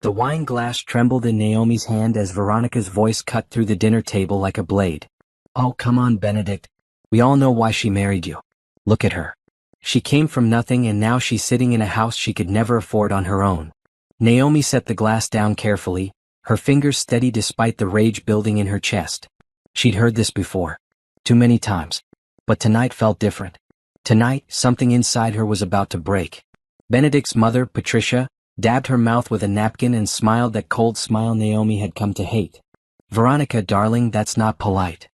The wine glass trembled in Naomi's hand as Veronica's voice cut through the dinner table like a blade. "Oh, come on, Benedict. We all know why she married you. Look at her. She came from nothing and now she's sitting in a house she could never afford on her own." Naomi set the glass down carefully, her fingers steady despite the rage building in her chest. She'd heard this before. Too many times. But tonight felt different. Tonight, something inside her was about to break. Benedict's mother, Patricia, dabbed her mouth with a napkin and smiled that cold smile Naomi had come to hate. "Veronica, darling, that's not polite."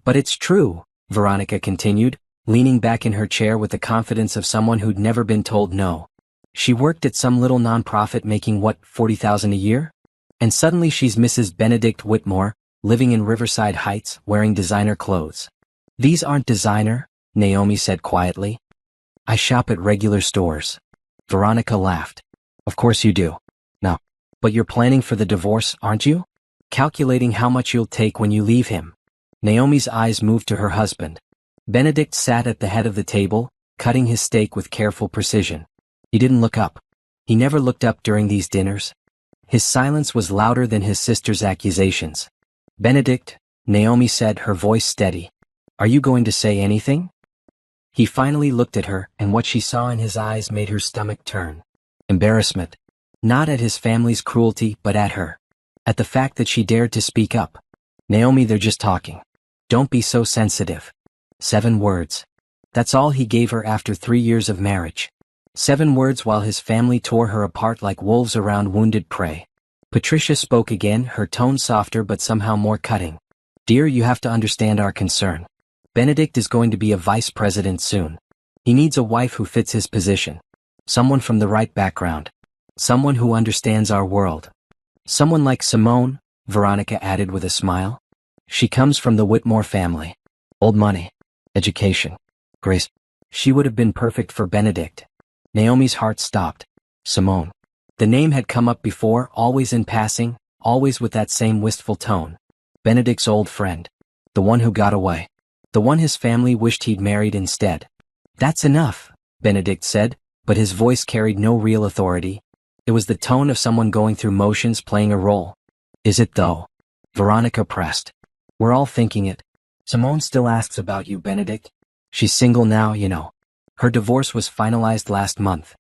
"But it's true," Veronica continued, leaning back in her chair with the confidence of someone who'd never been told no. She worked at some little nonprofit making what, $40,000 a year? And suddenly she's Mrs. Benedict Whitmore, living in Riverside Heights, wearing designer clothes. "These aren't designer," Naomi said quietly. "I shop at regular stores." Veronica laughed. "Of course you do. No. But you're planning for the divorce, aren't you? Calculating how much you'll take when you leave him." Naomi's eyes moved to her husband. Benedict sat at the head of the table, cutting his steak with careful precision. He didn't look up. He never looked up during these dinners. His silence was louder than his sister's accusations. "Benedict," Naomi said, her voice steady. "Are you going to say anything?" He finally looked at her, and what she saw in his eyes made her stomach turn. Embarrassment. Not at his family's cruelty, but at her. At the fact that she dared to speak up. "Naomi, they're just talking. Don't be so sensitive." 7 words. That's all he gave her after 3 years of marriage. 7 words while his family tore her apart like wolves around wounded prey. Patricia spoke again, her tone softer but somehow more cutting. "Dear, you have to understand our concern. Benedict is going to be a vice president soon. He needs a wife who fits his position. Someone from the right background. Someone who understands our world. Someone like Simone," Veronica added with a smile. "She comes from the Whitmore family. Old money. Education. Grace. She would have been perfect for Benedict." Naomi's heart stopped. Simone. The name had come up before, always in passing, always with that same wistful tone. Benedict's old friend. The one who got away. The one his family wished he'd married instead. "That's enough," Benedict said, but his voice carried no real authority. It was the tone of someone going through motions playing a role. "Is it though?" Veronica pressed. "We're all thinking it. Simone still asks about you, Benedict. She's single now, you know. Her divorce was finalized last month."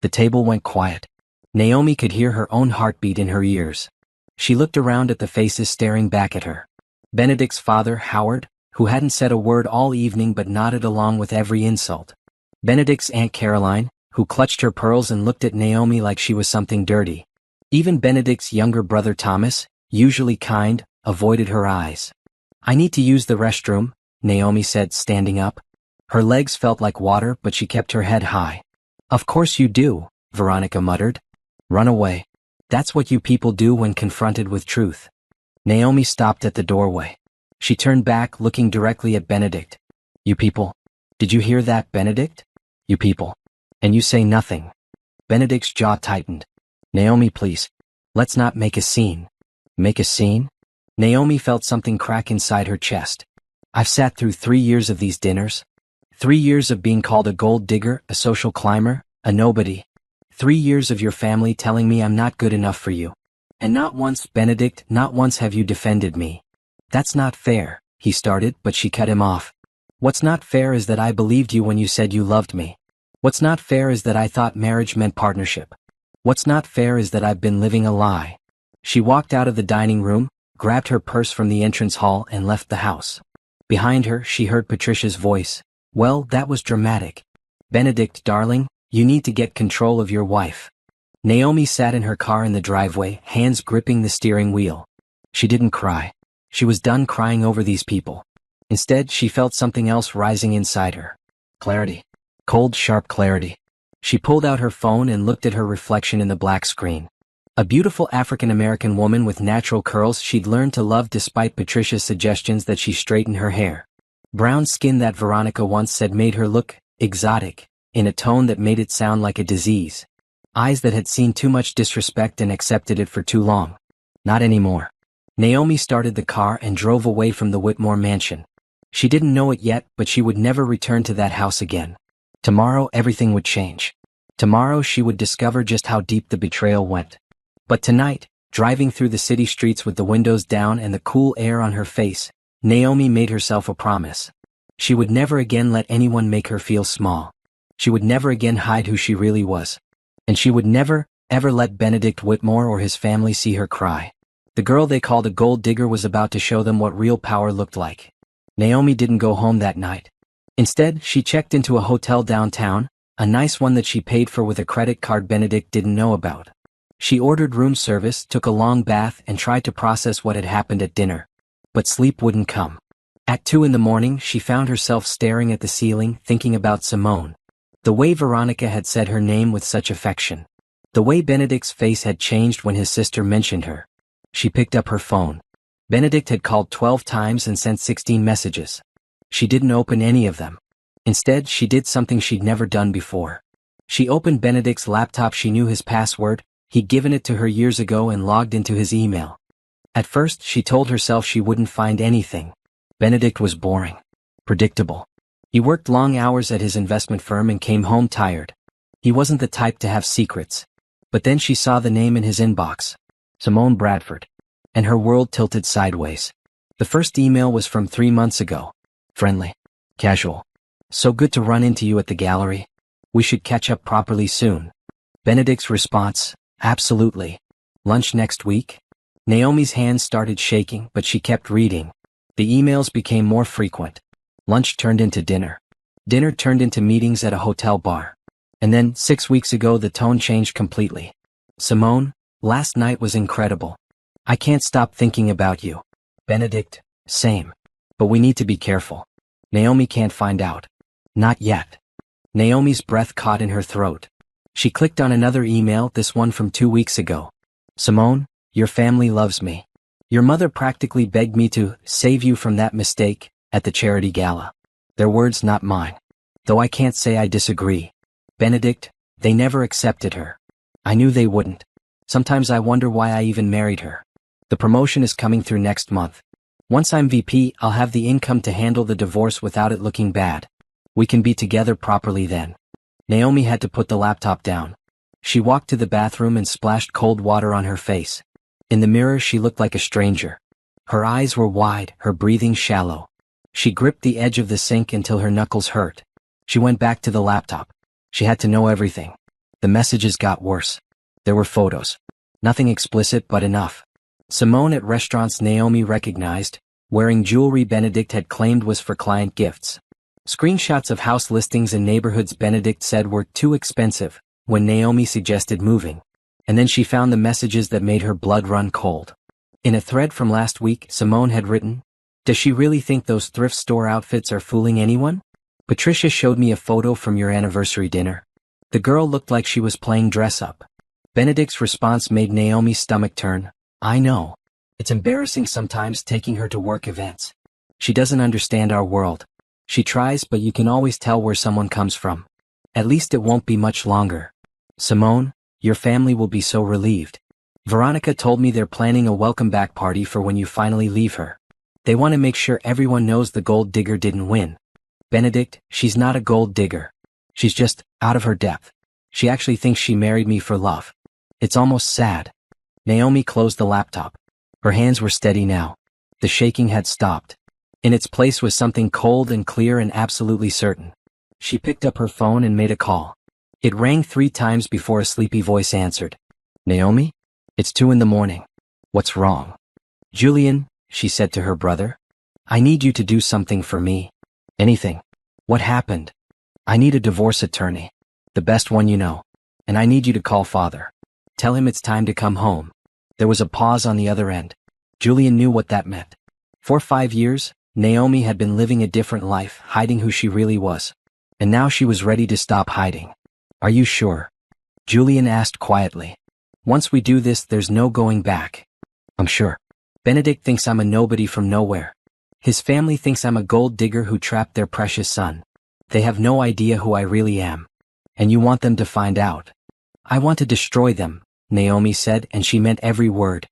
The table went quiet. Naomi could hear her own heartbeat in her ears. She looked around at the faces staring back at her. Benedict's father, Howard, who hadn't said a word all evening but nodded along with every insult. Benedict's Aunt Caroline, who clutched her pearls and looked at Naomi like she was something dirty. Even Benedict's younger brother Thomas, usually kind, avoided her eyes. "I need to use the restroom," Naomi said, standing up. Her legs felt like water, but she kept her head high. "Of course you do," Veronica muttered. "Run away. That's what you people do when confronted with truth." Naomi stopped at the doorway. She turned back, looking directly at Benedict. "You people. Did you hear that, Benedict? You people. And you say nothing." Benedict's jaw tightened. "Naomi, please. Let's not make a scene." "Make a scene?" Naomi felt something crack inside her chest. "I've sat through 3 years of these dinners. 3 years of being called a gold digger, a social climber, a nobody. 3 years of your family telling me I'm not good enough for you. And not once, Benedict, not once have you defended me." "That's not fair," he started, but she cut him off. "What's not fair is that I believed you when you said you loved me. What's not fair is that I thought marriage meant partnership. What's not fair is that I've been living a lie." She walked out of the dining room, grabbed her purse from the entrance hall and left the house. Behind her, she heard Patricia's voice. "Well, that was dramatic. Benedict, darling, you need to get control of your wife." Naomi sat in her car in the driveway, hands gripping the steering wheel. She didn't cry. She was done crying over these people. Instead, she felt something else rising inside her. Clarity. Cold, sharp clarity. She pulled out her phone and looked at her reflection in the black screen. A beautiful African-American woman with natural curls she'd learned to love despite Patricia's suggestions that she straighten her hair. Brown skin that Veronica once said made her look exotic, in a tone that made it sound like a disease. Eyes that had seen too much disrespect and accepted it for too long. Not anymore. Naomi started the car and drove away from the Whitmore mansion. She didn't know it yet, but she would never return to that house again. Tomorrow everything would change. Tomorrow she would discover just how deep the betrayal went. But tonight, driving through the city streets with the windows down and the cool air on her face, Naomi made herself a promise. She would never again let anyone make her feel small. She would never again hide who she really was. And she would never, ever let Benedict Whitmore or his family see her cry. The girl they called a gold digger was about to show them what real power looked like. Naomi didn't go home that night. Instead, she checked into a hotel downtown, a nice one that she paid for with a credit card Benedict didn't know about. She ordered room service, took a long bath, and tried to process what had happened at dinner. But sleep wouldn't come. At 2 in the morning, she found herself staring at the ceiling, thinking about Simone. The way Veronica had said her name with such affection. The way Benedict's face had changed when his sister mentioned her. She picked up her phone. Benedict had called 12 times and sent 16 messages. She didn't open any of them. Instead, she did something she'd never done before. She opened Benedict's laptop. She knew his password. He'd given it to her years ago, and logged into his email. At first, she told herself she wouldn't find anything. Benedict was boring. Predictable. He worked long hours at his investment firm and came home tired. He wasn't the type to have secrets. But then she saw the name in his inbox. Simone Bradford. And her world tilted sideways. The first email was from 3 months ago. Friendly. Casual. So good to run into you at the gallery. We should catch up properly soon. Benedict's response, absolutely. Lunch next week? Naomi's hands started shaking, but she kept reading. The emails became more frequent. Lunch turned into dinner. Dinner turned into meetings at a hotel bar. And then, 6 weeks ago, the tone changed completely. Simone, last night was incredible. I can't stop thinking about you. Benedict, same. But we need to be careful. Naomi can't find out. Not yet. Naomi's breath caught in her throat. She clicked on another email, this one from 2 weeks ago. Simone, your family loves me. Your mother practically begged me to save you from that mistake at the charity gala. Their words, not mine. Though I can't say I disagree. Benedict, they never accepted her. I knew they wouldn't. Sometimes I wonder why I even married her. The promotion is coming through next month. Once I'm VP, I'll have the income to handle the divorce without it looking bad. We can be together properly then. Naomi had to put the laptop down. She walked to the bathroom and splashed cold water on her face. In the mirror, she looked like a stranger. Her eyes were wide, her breathing shallow. She gripped the edge of the sink until her knuckles hurt. She went back to the laptop. She had to know everything. The messages got worse. There were photos. Nothing explicit, but enough. Simone at restaurants Naomi recognized, wearing jewelry Benedict had claimed was for client gifts. Screenshots of house listings in neighborhoods Benedict said were too expensive, when Naomi suggested moving. And then she found the messages that made her blood run cold. In a thread from last week, Simone had written, "Does she really think those thrift store outfits are fooling anyone? Patricia showed me a photo from your anniversary dinner. The girl looked like she was playing dress up." Benedict's response made Naomi's stomach turn. I know. It's embarrassing sometimes taking her to work events. She doesn't understand our world. She tries, but you can always tell where someone comes from. At least it won't be much longer. Simone, your family will be so relieved. Veronica told me they're planning a welcome back party for when you finally leave her. They want to make sure everyone knows the gold digger didn't win. Benedict, she's not a gold digger. She's just out of her depth. She actually thinks she married me for love. It's almost sad. Naomi closed the laptop. Her hands were steady now. The shaking had stopped. In its place was something cold and clear and absolutely certain. She picked up her phone and made a call. It rang 3 times before a sleepy voice answered. Naomi? It's 2 in the morning. What's wrong? Julian, she said to her brother. I need you to do something for me. Anything. What happened? I need a divorce attorney. The best one you know. And I need you to call father. Tell him it's time to come home. There was a pause on the other end. Julian knew what that meant. For 5 years, Naomi had been living a different life, hiding who she really was. And now she was ready to stop hiding. Are you sure? Julian asked quietly. Once we do this, there's no going back. I'm sure. Benedict thinks I'm a nobody from nowhere. His family thinks I'm a gold digger who trapped their precious son. They have no idea who I really am. And you want them to find out. I want to destroy them, Naomi said, and she meant every word.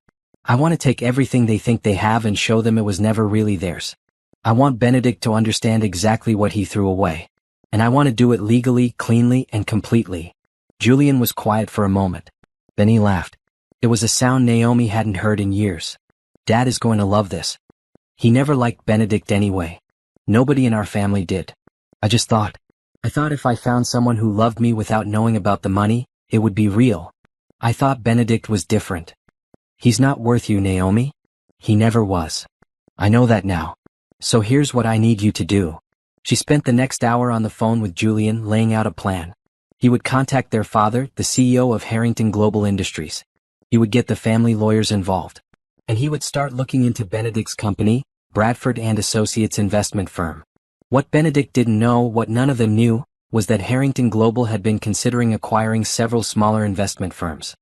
I want to take everything they think they have and show them it was never really theirs. I want Benedict to understand exactly what he threw away. And I want to do it legally, cleanly, and completely. Julian was quiet for a moment. Then he laughed. It was a sound Naomi hadn't heard in years. Dad is going to love this. He never liked Benedict anyway. Nobody in our family did. I thought if I found someone who loved me without knowing about the money, it would be real. I thought Benedict was different. He's not worth you, Naomi. He never was. I know that now. So here's what I need you to do. She spent the next hour on the phone with Julian, laying out a plan. He would contact their father, the CEO of Harrington Global Industries. He would get the family lawyers involved. And he would start looking into Benedict's company, Bradford and Associates investment firm. What Benedict didn't know, what none of them knew, was that Harrington Global had been considering acquiring several smaller investment firms.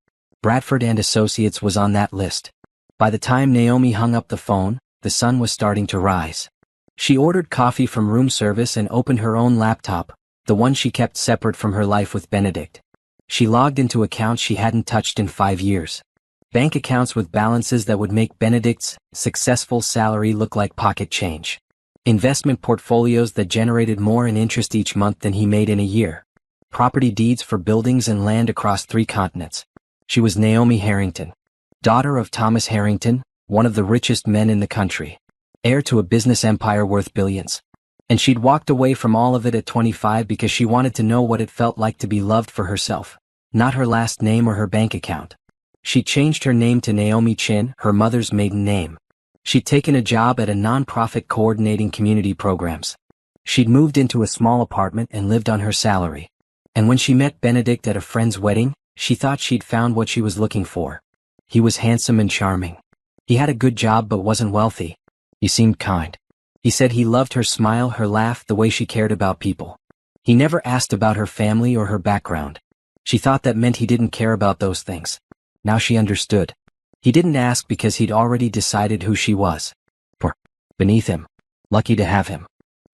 Bradford and Associates was on that list. By the time Naomi hung up the phone, the sun was starting to rise. She ordered coffee from room service and opened her own laptop, the one she kept separate from her life with Benedict. She logged into accounts she hadn't touched in 5 years. Bank accounts with balances that would make Benedict's successful salary look like pocket change. Investment portfolios that generated more in interest each month than he made in a year. Property deeds for buildings and land across 3 continents. She was Naomi Harrington, daughter of Thomas Harrington, one of the richest men in the country, heir to a business empire worth billions. And she'd walked away from all of it at 25 because she wanted to know what it felt like to be loved for herself, not her last name or her bank account. She changed her name to Naomi Chin, her mother's maiden name. She'd taken a job at a non-profit coordinating community programs. She'd moved into a small apartment and lived on her salary. And when she met Benedict at a friend's wedding, she thought she'd found what she was looking for. He was handsome and charming. He had a good job but wasn't wealthy. He seemed kind. He said he loved her smile, her laugh, the way she cared about people. He never asked about her family or her background. She thought that meant he didn't care about those things. Now she understood. He didn't ask because he'd already decided who she was. Beneath him. Lucky to have him.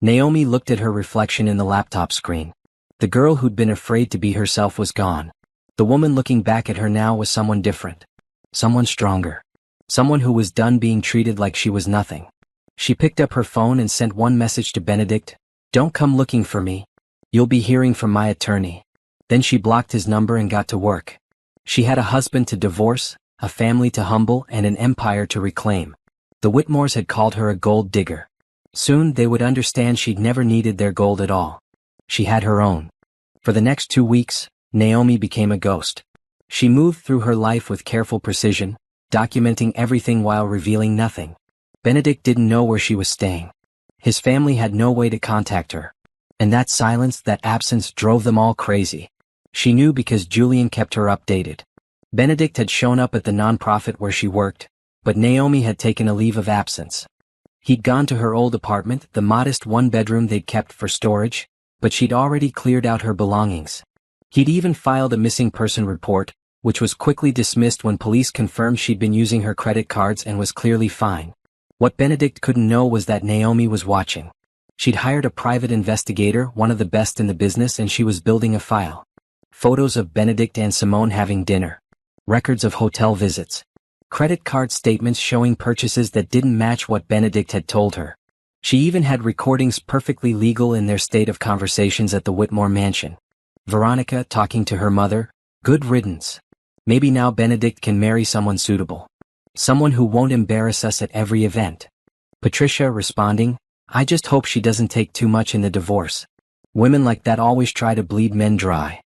Naomi looked at her reflection in the laptop screen. The girl who'd been afraid to be herself was gone. The woman looking back at her now was someone different. Someone stronger. Someone who was done being treated like she was nothing. She picked up her phone and sent one message to Benedict. Don't come looking for me. You'll be hearing from my attorney. Then she blocked his number and got to work. She had a husband to divorce, a family to humble, and an empire to reclaim. The Whitmores had called her a gold digger. Soon they would understand she'd never needed their gold at all. She had her own. For the next 2 weeks, Naomi became a ghost. She moved through her life with careful precision, documenting everything while revealing nothing. Benedict didn't know where she was staying. His family had no way to contact her. And that silence, that absence drove them all crazy. She knew because Julian kept her updated. Benedict had shown up at the nonprofit where she worked, but Naomi had taken a leave of absence. He'd gone to her old apartment, the modest one-bedroom they'd kept for storage, but she'd already cleared out her belongings. He'd even filed a missing person report, which was quickly dismissed when police confirmed she'd been using her credit cards and was clearly fine. What Benedict couldn't know was that Naomi was watching. She'd hired a private investigator, one of the best in the business, and she was building a file. Photos of Benedict and Simone having dinner. Records of hotel visits. Credit card statements showing purchases that didn't match what Benedict had told her. She even had recordings perfectly legal in their state of conversations at the Whitmore mansion. Veronica talking to her mother, good riddance. Maybe now Benedict can marry someone suitable. Someone who won't embarrass us at every event. Patricia responding, I just hope she doesn't take too much in the divorce. Women like that always try to bleed men dry.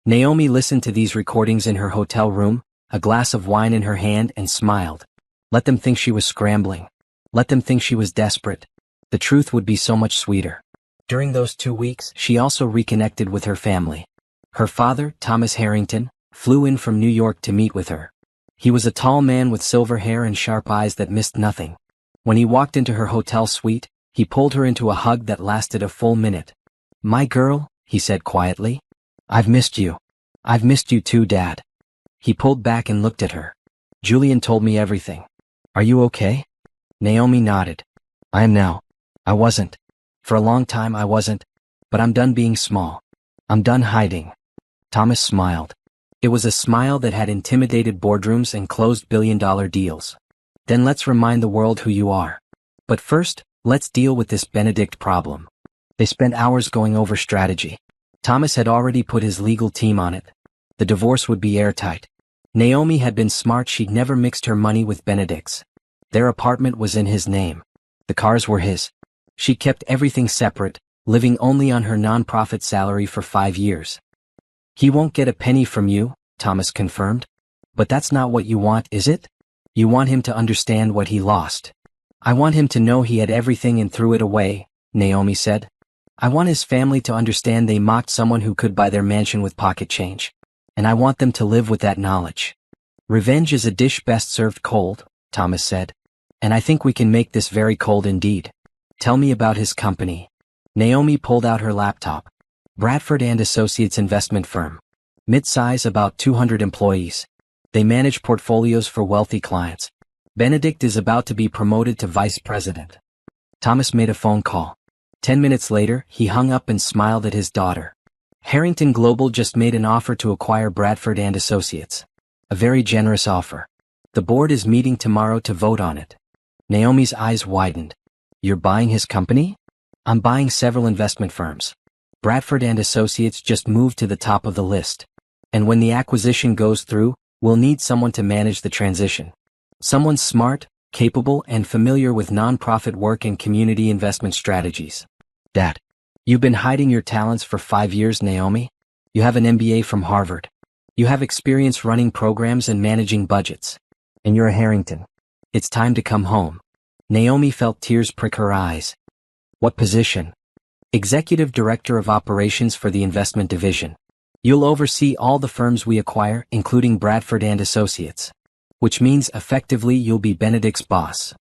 Naomi listened to these recordings in her hotel room, a glass of wine in her hand, and smiled. Let them think she was scrambling. Let them think she was desperate. The truth would be so much sweeter. During those 2 weeks, she also reconnected with her family. Her father, Thomas Harrington, flew in from New York to meet with her. He was a tall man with silver hair and sharp eyes that missed nothing. When he walked into her hotel suite, he pulled her into a hug that lasted a full minute. My girl, he said quietly. I've missed you. I've missed you too, Dad. He pulled back and looked at her. Julian told me everything. Are you okay? Naomi nodded. I am now. I wasn't. For a long time I wasn't. But I'm done being small. I'm done hiding. Thomas smiled. It was a smile that had intimidated boardrooms and closed billion-dollar deals. Then let's remind the world who you are. But first, let's deal with this Benedict problem. They spent hours going over strategy. Thomas had already put his legal team on it. The divorce would be airtight. Naomi had been smart. She'd never mixed her money with Benedict's. Their apartment was in his name. The cars were his. She kept everything separate, living only on her non-profit salary for 5 years. He won't get a penny from you, Thomas confirmed. But that's not what you want, is it? You want him to understand what he lost. I want him to know he had everything and threw it away, Naomi said. I want his family to understand they mocked someone who could buy their mansion with pocket change. And I want them to live with that knowledge. Revenge is a dish best served cold, Thomas said. And I think we can make this very cold indeed. Tell me about his company. Naomi pulled out her laptop. Bradford and Associates investment firm. Mid-size, about 200 employees. They manage portfolios for wealthy clients. Benedict is about to be promoted to vice president. Thomas made a phone call. 10 minutes later, he hung up and smiled at his daughter. Harrington Global just made an offer to acquire Bradford and Associates. A very generous offer. The board is meeting tomorrow to vote on it. Naomi's eyes widened. You're buying his company? I'm buying several investment firms. Bradford and Associates just moved to the top of the list. And when the acquisition goes through, we'll need someone to manage the transition. Someone smart, capable, and familiar with nonprofit work and community investment strategies. Dad, you've been hiding your talents for 5 years, Naomi. You have an MBA from Harvard. You have experience running programs and managing budgets. And you're a Harrington. It's time to come home. Naomi felt tears prick her eyes. What position? Executive Director of Operations for the investment division. You'll oversee all the firms we acquire, including Bradford and Associates. Which means effectively you'll be Benedict's boss.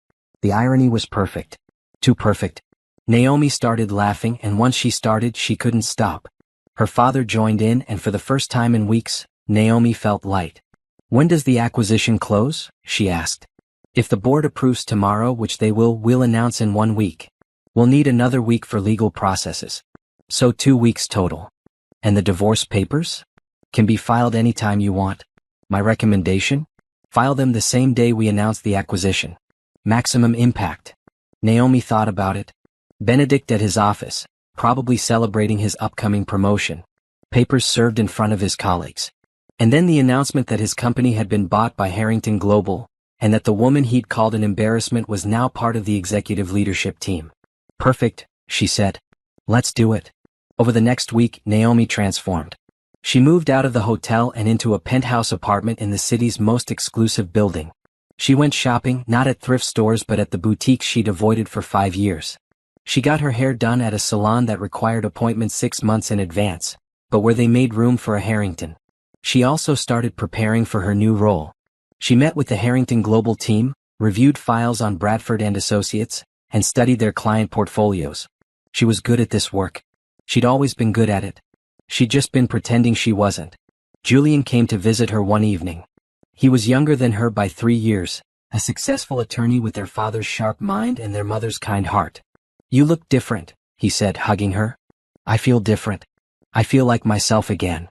The irony was perfect. Too perfect. Naomi started laughing, and once she started, she couldn't stop. Her father joined in, and for the first time in weeks, Naomi felt light. When does the acquisition close? She asked. If the board approves tomorrow, which they will, we'll announce in 1 week. We'll need another week for legal processes. So 2 weeks total. And the divorce papers? Can be filed anytime you want. My recommendation? File them the same day we announce the acquisition. Maximum impact. Naomi thought about it. Benedict at his office, probably celebrating his upcoming promotion. Papers served in front of his colleagues. And then the announcement that his company had been bought by Harrington Global, and that the woman he'd called an embarrassment was now part of the executive leadership team. Perfect, she said. Let's do it. Over the next week, Naomi transformed. She moved out of the hotel and into a penthouse apartment in the city's most exclusive building. She went shopping, not at thrift stores but at the boutiques she'd avoided for 5 years. She got her hair done at a salon that required appointments 6 months in advance, but where they made room for a Harrington. She also started preparing for her new role. She met with the Harrington Global team, reviewed files on Bradford and Associates, and studied their client portfolios. She was good at this work. She'd always been good at it. She'd just been pretending she wasn't. Julian came to visit her one evening. He was younger than her by 3 years, a successful attorney with their father's sharp mind and their mother's kind heart. You look different, he said, hugging her. I feel different. I feel like myself again.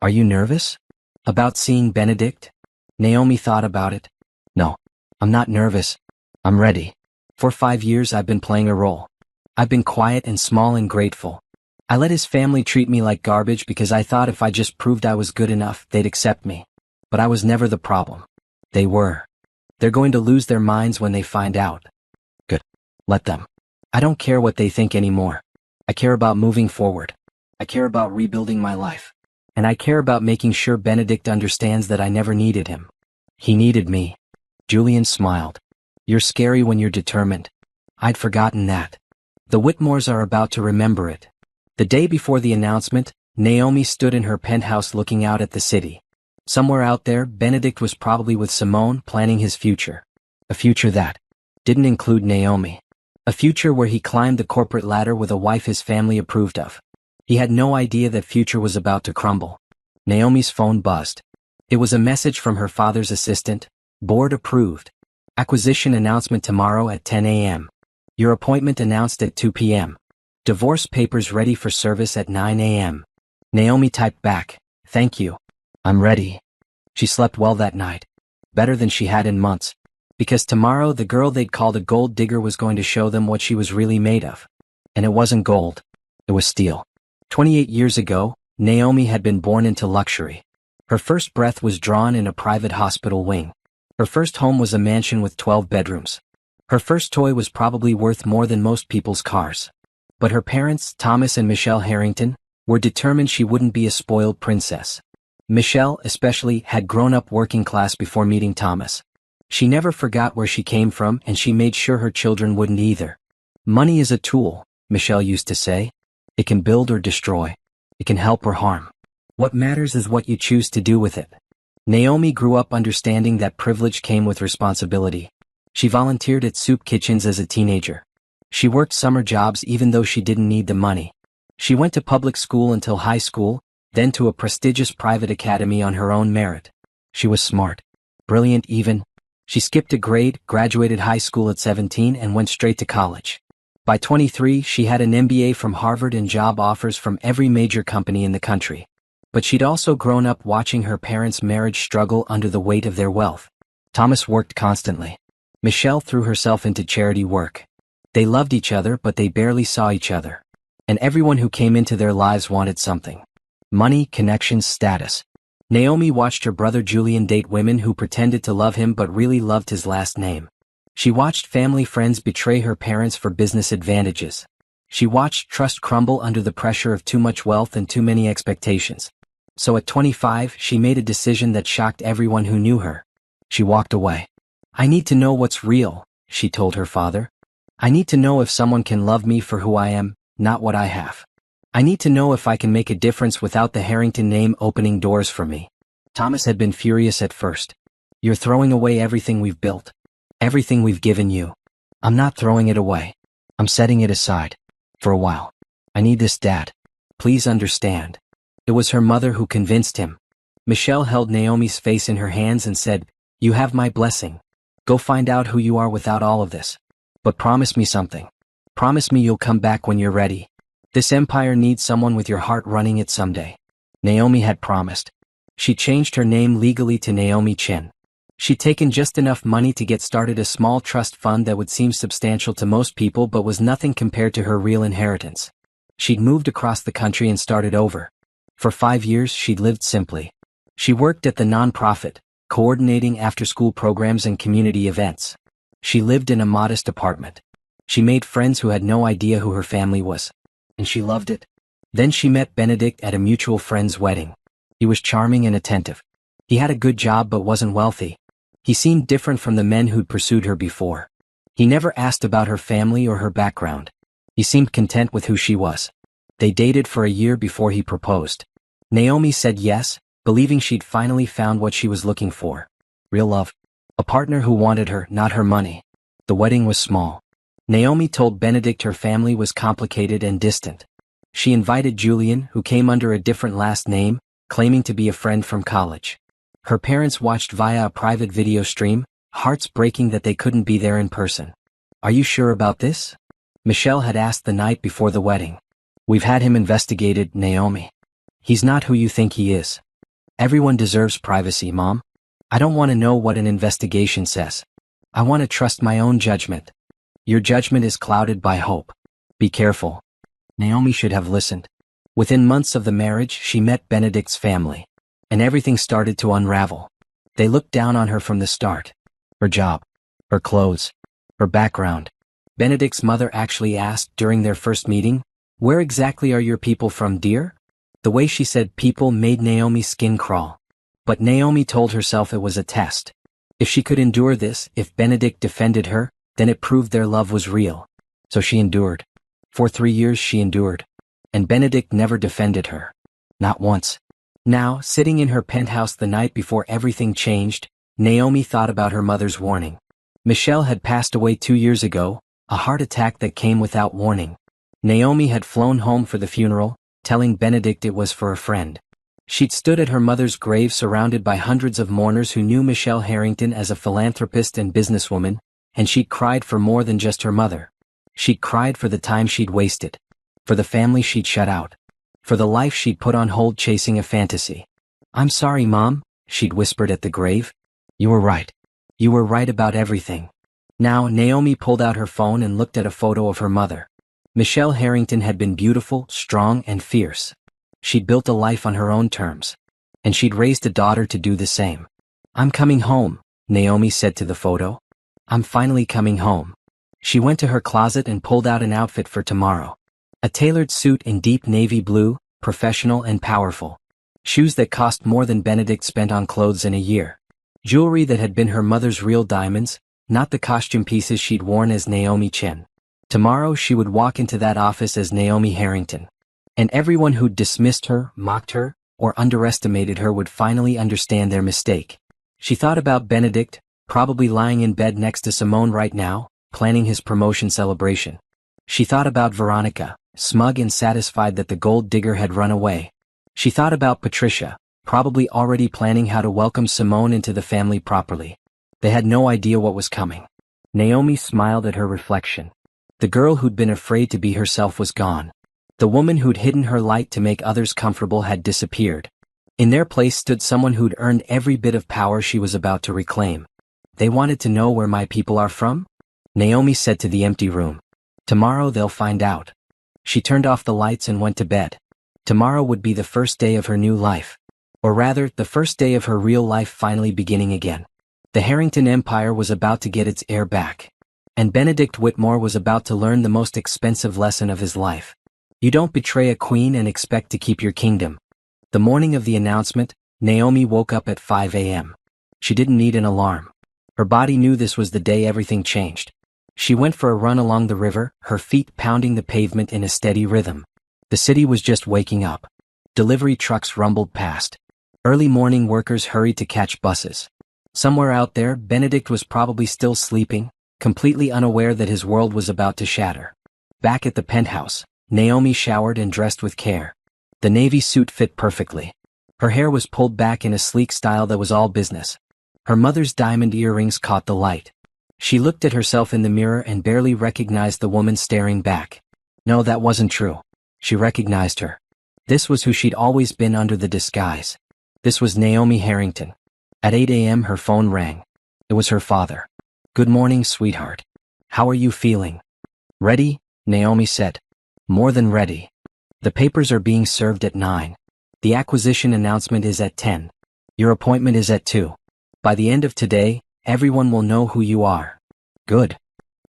Are you nervous? About seeing Benedict? Naomi thought about it. No, I'm not nervous. I'm ready. For 5 years I've been playing a role. I've been quiet and small and grateful. I let his family treat me like garbage because I thought if I just proved I was good enough, they'd accept me. But I was never the problem. They were. They're going to lose their minds when they find out. Good. Let them. I don't care what they think anymore. I care about moving forward. I care about rebuilding my life. And I care about making sure Benedict understands that I never needed him. He needed me. Julian smiled. You're scary when you're determined. I'd forgotten that. The Whitmores are about to remember it. The day before the announcement, Naomi stood in her penthouse looking out at the city. Somewhere out there, Benedict was probably with Simone planning his future. A future that didn't include Naomi. A future where he climbed the corporate ladder with a wife his family approved of. He had no idea that future was about to crumble. Naomi's phone buzzed. It was a message from her father's assistant. Board approved. Acquisition announcement tomorrow at 10 a.m. Your appointment announced at 2 p.m. Divorce papers ready for service at 9 a.m. Naomi typed back, thank you. I'm ready. She slept well that night. Better than she had in months. Because tomorrow the girl they'd called a gold digger was going to show them what she was really made of. And it wasn't gold. It was steel. 28 years ago, Naomi had been born into luxury. Her first breath was drawn in a private hospital wing. Her first home was a mansion with 12 bedrooms. Her first toy was probably worth more than most people's cars. But her parents, Thomas and Michelle Harrington, were determined she wouldn't be a spoiled princess. Michelle, especially, had grown up working class before meeting Thomas. She never forgot where she came from, and she made sure her children wouldn't either. Money is a tool, Michelle used to say. It can build or destroy. It can help or harm. What matters is what you choose to do with it. Naomi grew up understanding that privilege came with responsibility. She volunteered at soup kitchens as a teenager. She worked summer jobs even though she didn't need the money. She went to public school until high school, then to a prestigious private academy on her own merit. She was smart, brilliant even. She skipped a grade, graduated high school at 17 and went straight to college. By 23, she had an MBA from Harvard and job offers from every major company in the country. But she'd also grown up watching her parents' marriage struggle under the weight of their wealth. Thomas worked constantly. Michelle threw herself into charity work. They loved each other, but they barely saw each other. And everyone who came into their lives wanted something. Money, connections, status. Naomi watched her brother Julian date women who pretended to love him but really loved his last name. She watched family friends betray her parents for business advantages. She watched trust crumble under the pressure of too much wealth and too many expectations. So at 25, she made a decision that shocked everyone who knew her. She walked away. "I need to know what's real," she told her father. "I need to know if someone can love me for who I am, not what I have. I need to know if I can make a difference without the Harrington name opening doors for me." Thomas had been furious at first. "You're throwing away everything we've built. Everything we've given you." "I'm not throwing it away. I'm setting it aside. For a while. I need this, Dad. Please understand." It was her mother who convinced him. Michelle held Naomi's face in her hands and said, "You have my blessing. Go find out who you are without all of this. But promise me something. Promise me you'll come back when you're ready. This empire needs someone with your heart running it someday." Naomi had promised. She changed her name legally to Naomi Chin. She'd taken just enough money to get started a small trust fund that would seem substantial to most people but was nothing compared to her real inheritance. She'd moved across the country and started over. For 5 years she'd lived simply. She worked at the nonprofit, coordinating after-school programs and community events. She lived in a modest apartment. She made friends who had no idea who her family was. And she loved it. Then she met Benedict at a mutual friend's wedding. He was charming and attentive. He had a good job but wasn't wealthy. He seemed different from the men who'd pursued her before. He never asked about her family or her background. He seemed content with who she was. They dated for a year before he proposed. Naomi said yes, believing she'd finally found what she was looking for. Real love. A partner who wanted her, not her money. The wedding was small. Naomi told Benedict her family was complicated and distant. She invited Julian, who came under a different last name, claiming to be a friend from college. Her parents watched via a private video stream, hearts breaking that they couldn't be there in person. "Are you sure about this?" Michelle had asked the night before the wedding. "We've had him investigated, Naomi. He's not who you think he is. Everyone deserves privacy, Mom. I don't want to know what an investigation says. I want to trust my own judgment. Your judgment is clouded by hope. Be careful." Naomi should have listened. Within months of the marriage, she met Benedict's family. And everything started to unravel. They looked down on her from the start. Her job, her clothes, her background. Benedict's mother actually asked during their first meeting, "Where exactly are your people from, dear?" The way she said people made Naomi's skin crawl. But Naomi told herself it was a test. If she could endure this, if Benedict defended her, then it proved their love was real. So she endured. For 3 years she endured. And Benedict never defended her. Not once. Now, sitting in her penthouse the night before everything changed, Naomi thought about her mother's warning. Michelle had passed away 2 years ago, a heart attack that came without warning. Naomi had flown home for the funeral, telling Benedict it was for a friend. She'd stood at her mother's grave surrounded by hundreds of mourners who knew Michelle Harrington as a philanthropist and businesswoman, and she'd cried for more than just her mother. She'd cried for the time she'd wasted. For the family she'd shut out. For the life she'd put on hold chasing a fantasy. "I'm sorry, Mom," she'd whispered at the grave. "You were right. You were right about everything." Now, Naomi pulled out her phone and looked at a photo of her mother. Michelle Harrington had been beautiful, strong, and fierce. She'd built a life on her own terms. and she'd raised a daughter to do the same. "I'm coming home," Naomi said to the photo. "I'm finally coming home." She went to her closet and pulled out an outfit for tomorrow. A tailored suit in deep navy blue, professional and powerful. Shoes that cost more than Benedict spent on clothes in a year. Jewelry that had been her mother's real diamonds, not the costume pieces she'd worn as Naomi Chen. Tomorrow she would walk into that office as Naomi Harrington. And everyone who'd dismissed her, mocked her, or underestimated her would finally understand their mistake. She thought about Benedict, probably lying in bed next to Simone right now, planning his promotion celebration. She thought about Veronica, smug and satisfied that the gold digger had run away. She thought about Patricia, probably already planning how to welcome Simone into the family properly. They had no idea what was coming. Naomi smiled at her reflection. The girl who'd been afraid to be herself was gone. The woman who'd hidden her light to make others comfortable had disappeared. In their place stood someone who'd earned every bit of power she was about to reclaim. "They wanted to know where my people are from?" Naomi said to the empty room. "Tomorrow they'll find out." She turned off the lights and went to bed. Tomorrow would be the first day of her new life. Or rather, the first day of her real life finally beginning again. The Harrington Empire was about to get its heir back. And Benedict Whitmore was about to learn the most expensive lesson of his life. You don't betray a queen and expect to keep your kingdom. The morning of the announcement, Naomi woke up at 5 a.m. She didn't need an alarm. Her body knew this was the day everything changed. She went for a run along the river, her feet pounding the pavement in a steady rhythm. The city was just waking up. Delivery trucks rumbled past. Early morning workers hurried to catch buses. Somewhere out there, Benedict was probably still sleeping, completely unaware that his world was about to shatter. Back at the penthouse, Naomi showered and dressed with care. The navy suit fit perfectly. Her hair was pulled back in a sleek style that was all business. Her mother's diamond earrings caught the light. She looked at herself in the mirror and barely recognized the woman staring back. No, that wasn't true. She recognized her. This was who she'd always been under the disguise. This was Naomi Harrington. At 8 a.m. her phone rang. It was her father. "Good morning, sweetheart. How are you feeling?" "Ready?" Naomi said. "More than ready. The papers are being served at 9. The acquisition announcement is at 10. Your appointment is at 2. By the end of today, everyone will know who you are." "Good.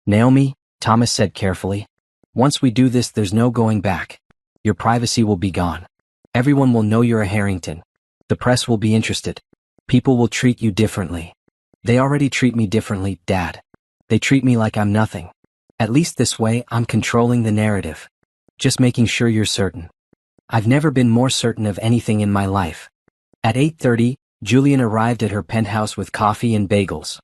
Naomi," Thomas said carefully. "Once we do this, there's no going back. Your privacy will be gone. Everyone will know you're a Harrington. The press will be interested. People will treat you differently. They already treat me differently, Dad. They treat me like I'm nothing. At least this way, I'm controlling the narrative. Just making sure you're certain. I've never been more certain of anything in my life." At 8:30, Julian arrived at her penthouse with coffee and bagels.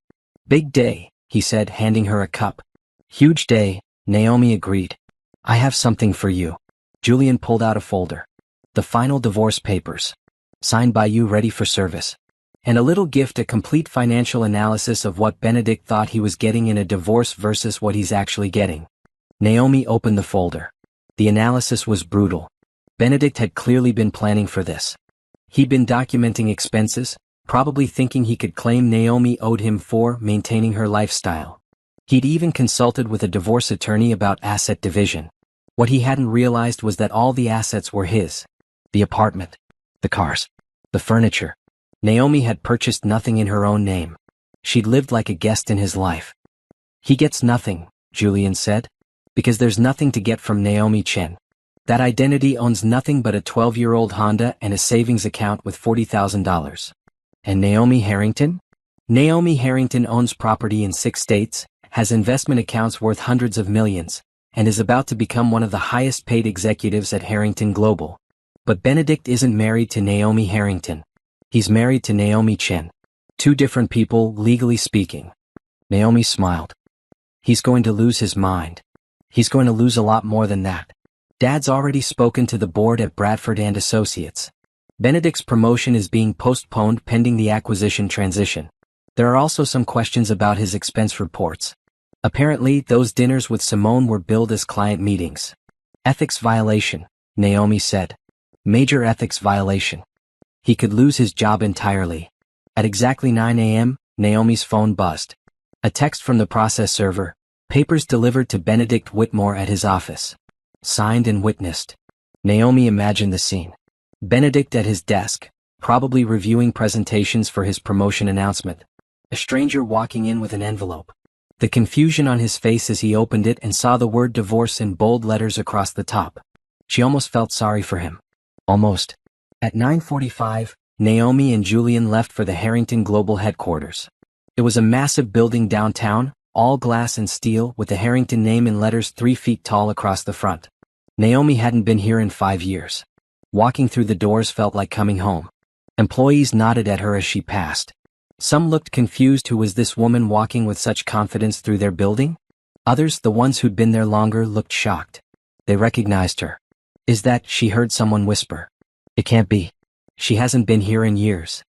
"Big day," he said, handing her a cup. "Huge day," Naomi agreed. "I have something for you." Julian pulled out a folder. "The final divorce papers. Signed by you, ready for service. And a little gift, a complete financial analysis of what Benedict thought he was getting in a divorce versus what he's actually getting." Naomi opened the folder. The analysis was brutal. Benedict had clearly been planning for this. He'd been documenting expenses, probably thinking he could claim Naomi owed him for maintaining her lifestyle. He'd even consulted with a divorce attorney about asset division. What he hadn't realized was that all the assets were his. The apartment, the cars, the furniture. Naomi had purchased nothing in her own name. She'd lived like a guest in his life. "He gets nothing," Julian said, "because there's nothing to get from Naomi Chen. That identity owns nothing but a 12-year-old Honda and a savings account with $40,000. And Naomi Harrington? Naomi Harrington owns property in 6 states, has investment accounts worth hundreds of millions, and is about to become one of the highest-paid executives at Harrington Global. But Benedict isn't married to Naomi Harrington. He's married to Naomi Chen. 2 different people, legally speaking." Naomi smiled. "He's going to lose his mind. He's going to lose a lot more than that. Dad's already spoken to the board at Bradford and Associates. Benedict's promotion is being postponed pending the acquisition transition. There are also some questions about his expense reports. Apparently, those dinners with Simone were billed as client meetings." "Ethics violation," Naomi said. "Major ethics violation. He could lose his job entirely." At exactly 9 a.m., Naomi's phone buzzed. A text from the process server. Papers delivered to Benedict Whitmore at his office. Signed and witnessed. Naomi imagined the scene. Benedict at his desk, probably reviewing presentations for his promotion announcement. A stranger walking in with an envelope. The confusion on his face as he opened it and saw the word divorce in bold letters across the top. She almost felt sorry for him. Almost. At 9:45, Naomi and Julian left for the Harrington Global headquarters. It was a massive building downtown, all glass and steel, with the Harrington name in letters 3 feet tall across the front. Naomi hadn't been here in 5 years. Walking through the doors felt like coming home. Employees nodded at her as she passed. Some looked confused. Who was this woman walking with such confidence through their building? Others, the ones who'd been there longer, looked shocked. They recognized her. Is that, she heard someone whisper. It can't be. She hasn't been here in years.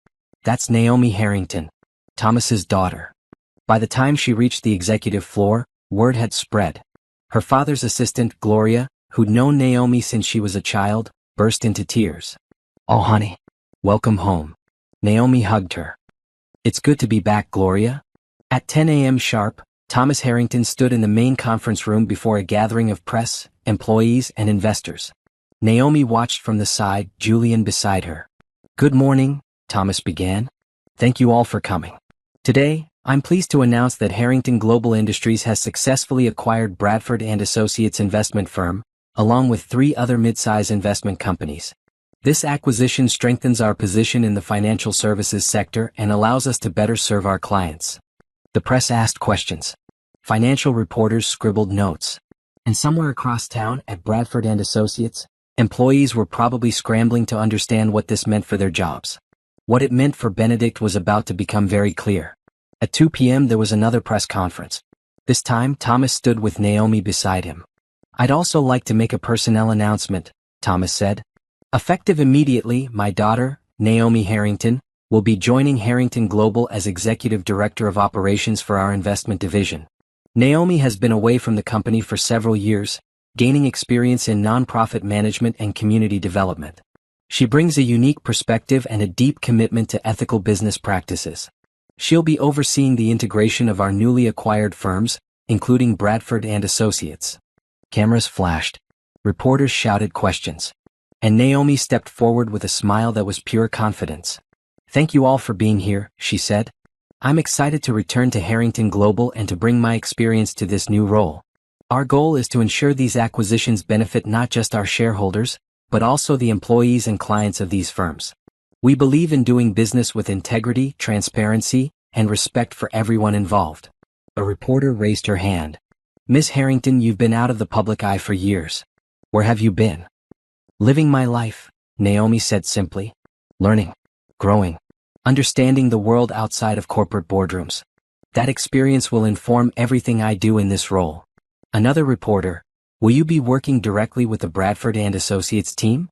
That's Naomi Harrington, Thomas's daughter. By the time she reached the executive floor, word had spread. Her father's assistant, Gloria, who'd known Naomi since she was a child, burst into tears. Oh honey. Welcome home. Naomi hugged her. It's good to be back, Gloria. At 10 a.m. sharp, Thomas Harrington stood in the main conference room before a gathering of press, employees, and investors. Naomi watched from the side, Julian beside her. Good morning, Thomas began. Thank you all for coming. Today, I'm pleased to announce that Harrington Global Industries has successfully acquired Bradford and Associates investment firm, along with 3 other mid-size investment companies. This acquisition strengthens our position in the financial services sector and allows us to better serve our clients. The press asked questions. Financial reporters scribbled notes. And somewhere across town at Bradford and Associates, employees were probably scrambling to understand what this meant for their jobs. What it meant for Benedict was about to become very clear. At 2 p.m. there was another press conference. This time Thomas stood with Naomi beside him. I'd also like to make a personnel announcement, Thomas said. Effective immediately, my daughter, Naomi Harrington, will be joining Harrington Global as Executive Director of Operations for our investment division. Naomi has been away from the company for several years, gaining experience in nonprofit management and community development. She brings a unique perspective and a deep commitment to ethical business practices. She'll be overseeing the integration of our newly acquired firms, including Bradford and Associates. Cameras flashed. Reporters shouted questions. And Naomi stepped forward with a smile that was pure confidence. Thank you all for being here, she said. I'm excited to return to Harrington Global and to bring my experience to this new role. Our goal is to ensure these acquisitions benefit not just our shareholders, but also the employees and clients of these firms. We believe in doing business with integrity, transparency, and respect for everyone involved. A reporter raised her hand. Miss Harrington, you've been out of the public eye for years. Where have you been? Living my life, Naomi said simply. Learning, growing, understanding the world outside of corporate boardrooms. That experience will inform everything I do in this role. Another reporter, will you be working directly with the Bradford and Associates team?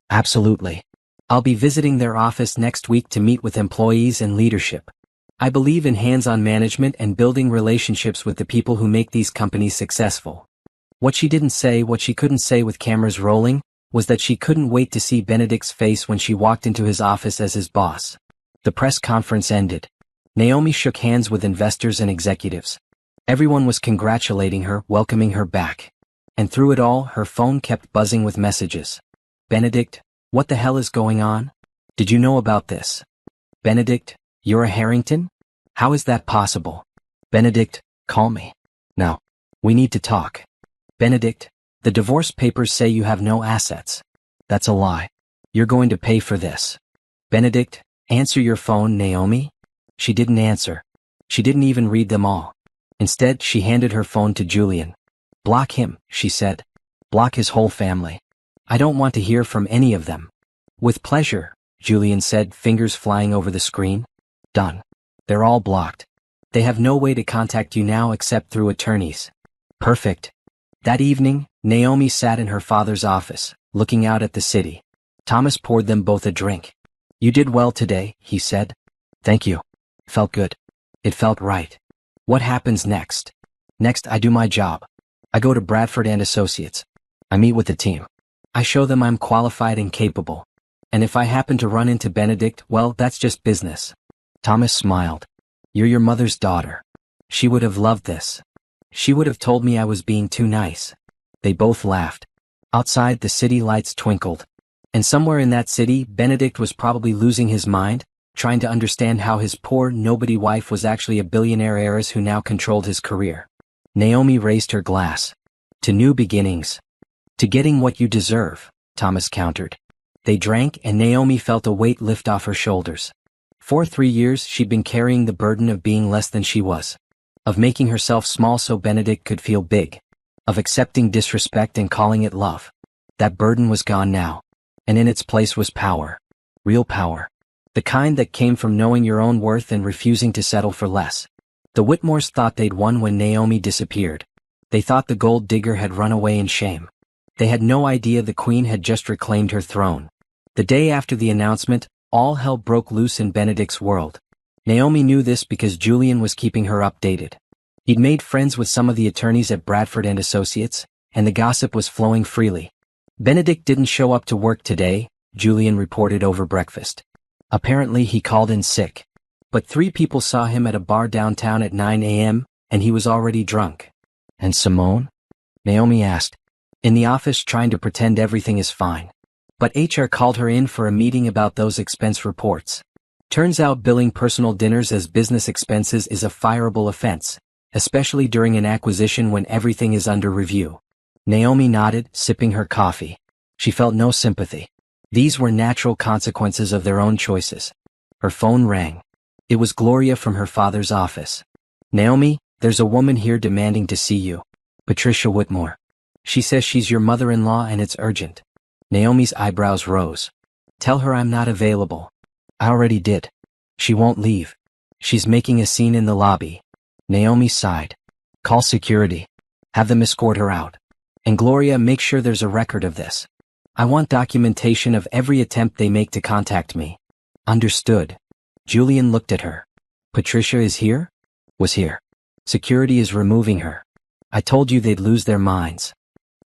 Absolutely. I'll be visiting their office next week to meet with employees and leadership. I believe in hands-on management and building relationships with the people who make these companies successful. What she couldn't say with cameras rolling, was that she couldn't wait to see Benedict's face when she walked into his office as his boss. The press conference ended. Naomi shook hands with investors and executives. Everyone was congratulating her, welcoming her back. And through it all, her phone kept buzzing with messages. Benedict, what the hell is going on? Did you know about this? Benedict, you're a Harrington? How is that possible? Benedict, call me. Now. We need to talk. Benedict, the divorce papers say you have no assets. That's a lie. You're going to pay for this. Benedict, answer your phone, Naomi. She didn't answer. She didn't even read them all. Instead, she handed her phone to Julian. Block him, she said. Block his whole family. I don't want to hear from any of them. With pleasure, Julian said, fingers flying over the screen. Done. They're all blocked. They have no way to contact you now except through attorneys. Perfect. That evening, Naomi sat in her father's office, looking out at the city. Thomas poured them both a drink. You did well today, he said. Thank you. Felt good. It felt right. What happens next? Next, I do my job. I go to Bradford and Associates. I meet with the team. I show them I'm qualified and capable. And if I happen to run into Benedict, well, that's just business. Thomas smiled. You're your mother's daughter. She would have loved this. She would have told me I was being too nice. They both laughed. Outside, the city lights twinkled. And somewhere in that city, Benedict was probably losing his mind, trying to understand how his poor, nobody wife was actually a billionaire heiress who now controlled his career. Naomi raised her glass. To new beginnings. To getting what you deserve, Thomas countered. They drank, and Naomi felt a weight lift off her shoulders. For 3 years she'd been carrying the burden of being less than she was. Of making herself small so Benedict could feel big. Of accepting disrespect and calling it love. That burden was gone now. And in its place was power. Real power. The kind that came from knowing your own worth and refusing to settle for less. The Whitmores thought they'd won when Naomi disappeared. They thought the gold digger had run away in shame. They had no idea the queen had just reclaimed her throne. The day after the announcement, all hell broke loose in Benedict's world. Naomi knew this because Julian was keeping her updated. He'd made friends with some of the attorneys at Bradford and Associates, and the gossip was flowing freely. Benedict didn't show up to work today, Julian reported over breakfast. Apparently he called in sick. But 3 people saw him at a bar downtown at 9 a.m., and he was already drunk. And Simone? Naomi asked. In the office trying to pretend everything is fine. But HR called her in for a meeting about those expense reports. Turns out billing personal dinners as business expenses is a fireable offense, especially during an acquisition when everything is under review. Naomi nodded, sipping her coffee. She felt no sympathy. These were natural consequences of their own choices. Her phone rang. It was Gloria from her father's office. Naomi, there's a woman here demanding to see you. Patricia Whitmore. She says she's your mother-in-law and it's urgent. Naomi's eyebrows rose. Tell her I'm not available. I already did. She won't leave. She's making a scene in the lobby. Naomi sighed. Call security. Have them escort her out. And Gloria, make sure there's a record of this. I want documentation of every attempt they make to contact me. Understood. Julian looked at her. Patricia is here? Was here. Security is removing her. I told you they'd lose their minds.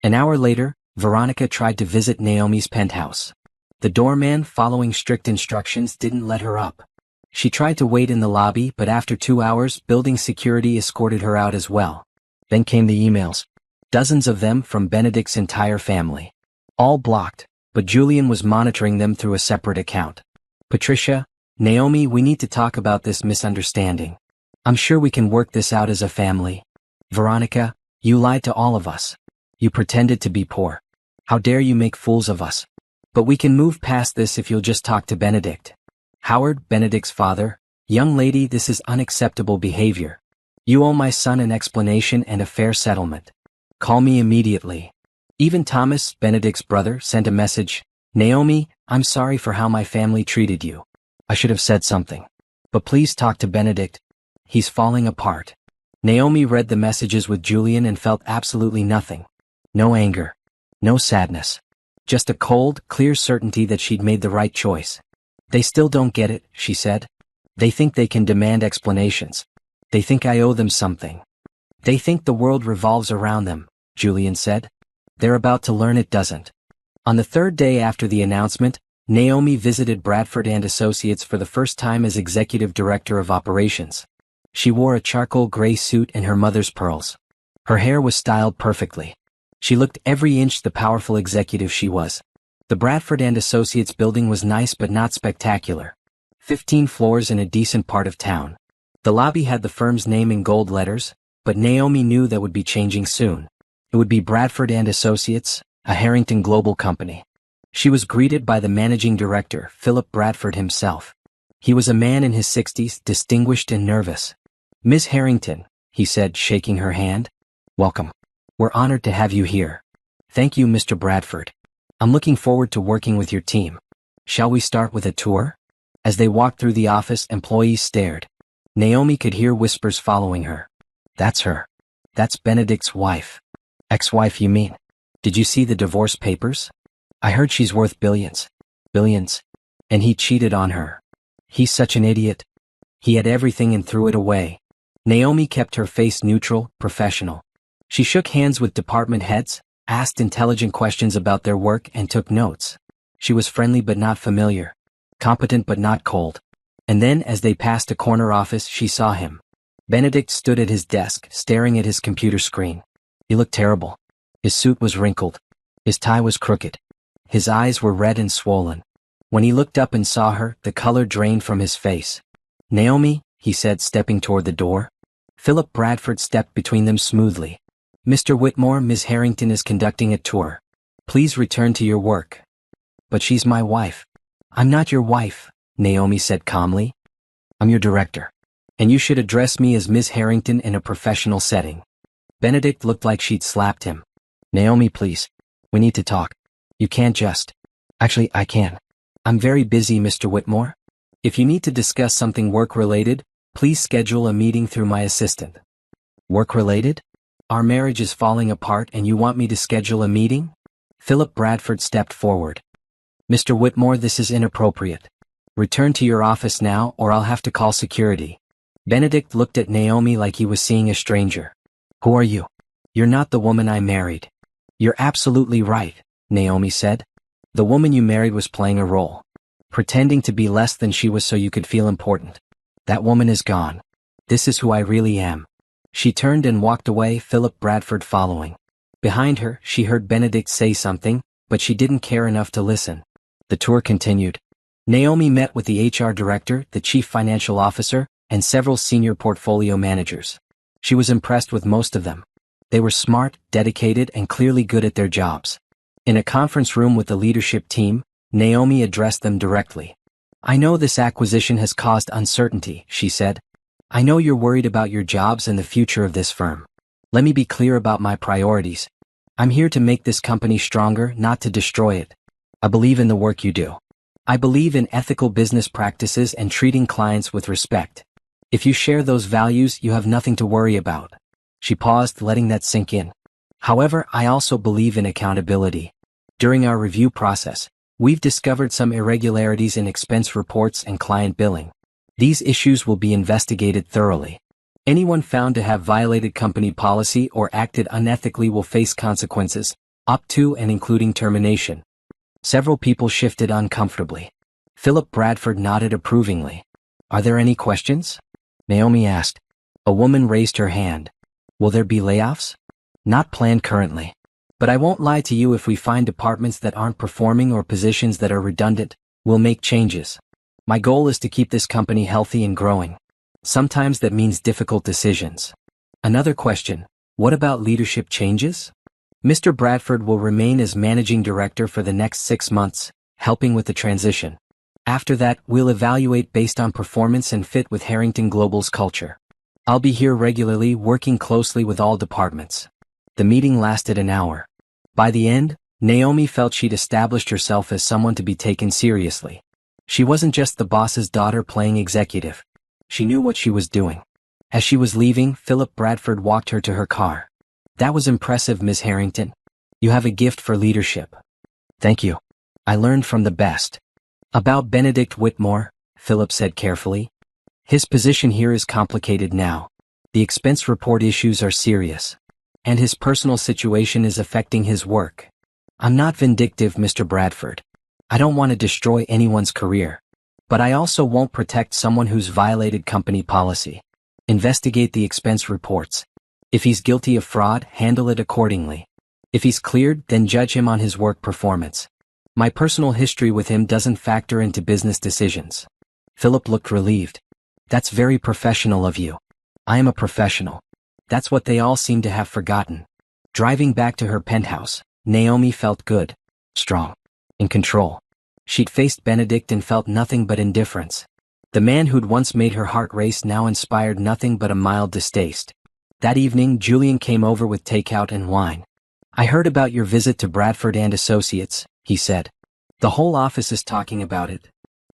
An hour later, Veronica tried to visit Naomi's penthouse. The doorman, following strict instructions, didn't let her up. She tried to wait in the lobby, but after 2 hours, building security escorted her out as well. Then came the emails. Dozens of them from Benedict's entire family. All blocked, but Julian was monitoring them through a separate account. Patricia, Naomi, we need to talk about this misunderstanding. I'm sure we can work this out as a family. Veronica, you lied to all of us. You pretended to be poor. How dare you make fools of us? But we can move past this if you'll just talk to Benedict. Howard, Benedict's father, young lady, this is unacceptable behavior. You owe my son an explanation and a fair settlement. Call me immediately. Even Thomas, Benedict's brother, sent a message. Naomi, I'm sorry for how my family treated you. I should have said something. But please talk to Benedict. He's falling apart. Naomi read the messages with Julian and felt absolutely nothing. No anger. No sadness. Just a cold, clear certainty that she'd made the right choice. They still don't get it, she said. They think they can demand explanations. They think I owe them something. They think the world revolves around them, Julian said. They're about to learn it doesn't. On the 3rd day after the announcement, Naomi visited Bradford and Associates for the first time as Executive Director of Operations. She wore a charcoal gray suit and her mother's pearls. Her hair was styled perfectly. She looked every inch the powerful executive she was. The Bradford and Associates building was nice but not spectacular. 15 floors in a decent part of town. The lobby had the firm's name in gold letters, but Naomi knew that would be changing soon. It would be Bradford and Associates, a Harrington global company. She was greeted by the managing director, Philip Bradford himself. He was a man in his 60s, distinguished and nervous. Miss Harrington, he said, shaking her hand. Welcome. We're honored to have you here. Thank you, Mr. Bradford. I'm looking forward to working with your team. Shall we start with a tour? As they walked through the office, employees stared. Naomi could hear whispers following her. That's her. That's Benedict's wife. Ex-wife, you mean? Did you see the divorce papers? I heard she's worth billions. Billions. And he cheated on her. He's such an idiot. He had everything and threw it away. Naomi kept her face neutral, professional. She shook hands with department heads, asked intelligent questions about their work and took notes. She was friendly but not familiar. Competent but not cold. And then, as they passed a corner office, she saw him. Benedict stood at his desk, staring at his computer screen. He looked terrible. His suit was wrinkled. His tie was crooked. His eyes were red and swollen. When he looked up and saw her, the color drained from his face. "Naomi," he said, stepping toward the door. Philip Bradford stepped between them smoothly. "Mr. Whitmore, Ms. Harrington is conducting a tour. Please return to your work." "But she's my wife." "I'm not your wife," Naomi said calmly. "I'm your director. And you should address me as Ms. Harrington in a professional setting." Benedict looked like she'd slapped him. "Naomi, please. We need to talk. You can't just—" "Actually, I can. I'm very busy, Mr. Whitmore. If you need to discuss something work-related, please schedule a meeting through my assistant." "Work-related? Our marriage is falling apart and you want me to schedule a meeting?" Philip Bradford stepped forward. "Mr. Whitmore, this is inappropriate. Return to your office now or I'll have to call security." Benedict looked at Naomi like he was seeing a stranger. "Who are you? You're not the woman I married." "You're absolutely right," Naomi said. "The woman you married was playing a role. Pretending to be less than she was so you could feel important. That woman is gone. This is who I really am." She turned and walked away, Philip Bradford following. Behind her, she heard Benedict say something, but she didn't care enough to listen. The tour continued. Naomi met with the HR director, the chief financial officer, and several senior portfolio managers. She was impressed with most of them. They were smart, dedicated, and clearly good at their jobs. In a conference room with the leadership team, Naomi addressed them directly. "I know this acquisition has caused uncertainty," she said. "I know you're worried about your jobs and the future of this firm. Let me be clear about my priorities. I'm here to make this company stronger, not to destroy it. I believe in the work you do. I believe in ethical business practices and treating clients with respect. If you share those values, you have nothing to worry about." She paused, letting that sink in. "However, I also believe in accountability. During our review process, we've discovered some irregularities in expense reports and client billing. These issues will be investigated thoroughly. Anyone found to have violated company policy or acted unethically will face consequences, up to and including termination." Several people shifted uncomfortably. Philip Bradford nodded approvingly. "Are there any questions?" Naomi asked. A woman raised her hand. "Will there be layoffs?" "Not planned currently. But I won't lie to you, if we find departments that aren't performing or positions that are redundant, we'll make changes. My goal is to keep this company healthy and growing. Sometimes that means difficult decisions." Another question: "What about leadership changes?" "Mr. Bradford will remain as managing director for the next 6 months, helping with the transition. After that, we'll evaluate based on performance and fit with Harrington Global's culture. I'll be here regularly, working closely with all departments." The meeting lasted an hour. By the end, Naomi felt she'd established herself as someone to be taken seriously. She wasn't just the boss's daughter playing executive. She knew what she was doing. As she was leaving, Philip Bradford walked her to her car. "That was impressive, Ms. Harrington. You have a gift for leadership." "Thank you. I learned from the best." "About Benedict Whitmore," Philip said carefully. "His position here is complicated now. The expense report issues are serious. And his personal situation is affecting his work. I'm not vindictive, Mr. Bradford. I don't want to destroy anyone's career. But I also won't protect someone who's violated company policy. Investigate the expense reports. If he's guilty of fraud, handle it accordingly. If he's cleared, then judge him on his work performance. My personal history with him doesn't factor into business decisions." Philip looked relieved. "That's very professional of you." "I am a professional. That's what they all seem to have forgotten." Driving back to her penthouse, Naomi felt good, strong, in control. She'd faced Benedict and felt nothing but indifference. The man who'd once made her heart race now inspired nothing but a mild distaste. That evening, Julian came over with takeout and wine. "I heard about your visit to Bradford and Associates," he said. "The whole office is talking about it."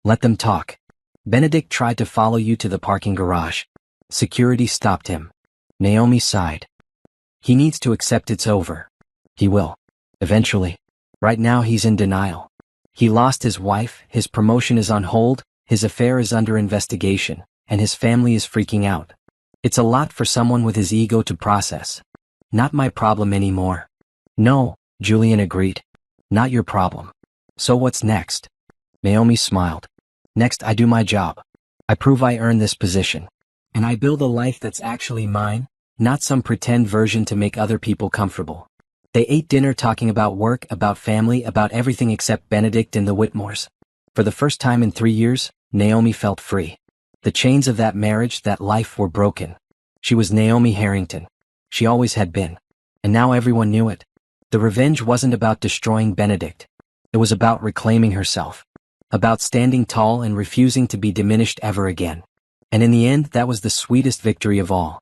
"Let them talk. Benedict tried to follow you to the parking garage. Security stopped him." Naomi sighed. "He needs to accept it's over." "He will. Eventually. Right now he's in denial. He lost his wife, his promotion is on hold, his affair is under investigation, and his family is freaking out. It's a lot for someone with his ego to process. Not my problem anymore." "No," Julian agreed. "Not your problem. So what's next?" Naomi smiled. "Next, I do my job. I prove I earned this position. And I build a life that's actually mine, not some pretend version to make other people comfortable. They ate dinner talking about work, about family, about everything except Benedict and the Whitmores. For the first time in 3 years, Naomi felt free. The chains of that marriage, that life were broken. She was Naomi Harrington. She always had been. And now everyone knew it. The revenge wasn't about destroying Benedict. It was about reclaiming herself. About standing tall and refusing to be diminished ever again. And in the end, that was the sweetest victory of all.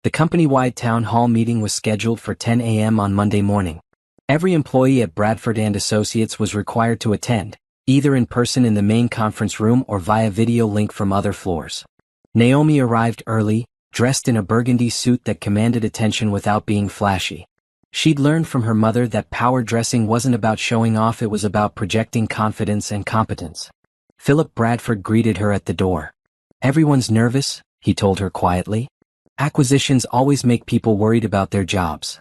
The company-wide town hall meeting was scheduled for 10 a.m. on Monday morning. Every employee at Bradford & Associates was required to attend, either in person in the main conference room or via video link from other floors. Naomi arrived early, dressed in a burgundy suit that commanded attention without being flashy. She'd learned from her mother that power dressing wasn't about showing off, it was about projecting confidence and competence. Philip Bradford greeted her at the door. "Everyone's nervous," he told her quietly. "Acquisitions always make people worried about their jobs."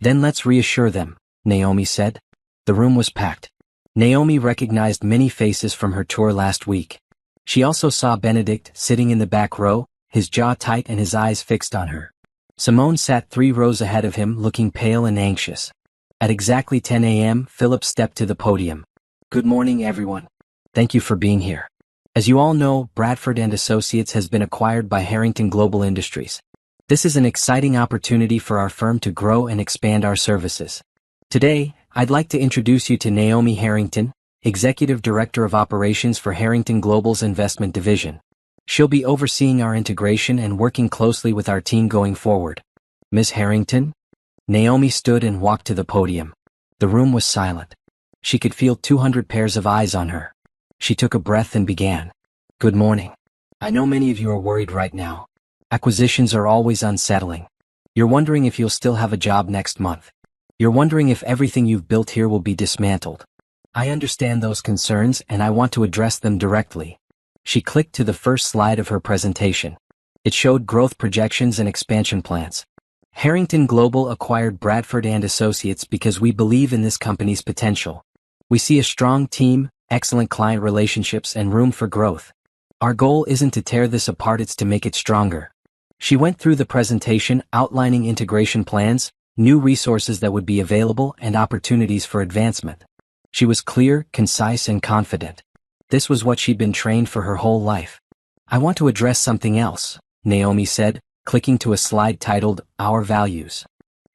"Then let's reassure them," Naomi said. The room was packed. Naomi recognized many faces from her tour last week. She also saw Benedict sitting in the back row, his jaw tight and his eyes fixed on her. Simone sat 3 rows ahead of him, looking pale and anxious. At exactly 10 a.m., Philip stepped to the podium. "Good morning, everyone. Thank you for being here. As you all know, Bradford & Associates has been acquired by Harrington Global Industries. This is an exciting opportunity for our firm to grow and expand our services. Today, I'd like to introduce you to Naomi Harrington, Executive Director of Operations for Harrington Global's Investment Division. She'll be overseeing our integration and working closely with our team going forward." "Ms. Harrington?" Naomi stood and walked to the podium. The room was silent. She could feel 200 pairs of eyes on her. She took a breath and began. "Good morning. I know many of you are worried right now. Acquisitions are always unsettling. You're wondering if you'll still have a job next month. You're wondering if everything you've built here will be dismantled. I understand those concerns and I want to address them directly." She clicked to the first slide of her presentation. It showed growth projections and expansion plans. Harrington Global acquired Bradford & Associates because we believe in this company's potential. We see a strong team, excellent client relationships, and room for growth. Our goal isn't to tear this apart, it's to make it stronger. She went through the presentation, outlining integration plans, new resources that would be available, and opportunities for advancement. She was clear, concise, and confident. This was what she'd been trained for her whole life. "I want to address something else," Naomi said, clicking to a slide titled, "Our Values."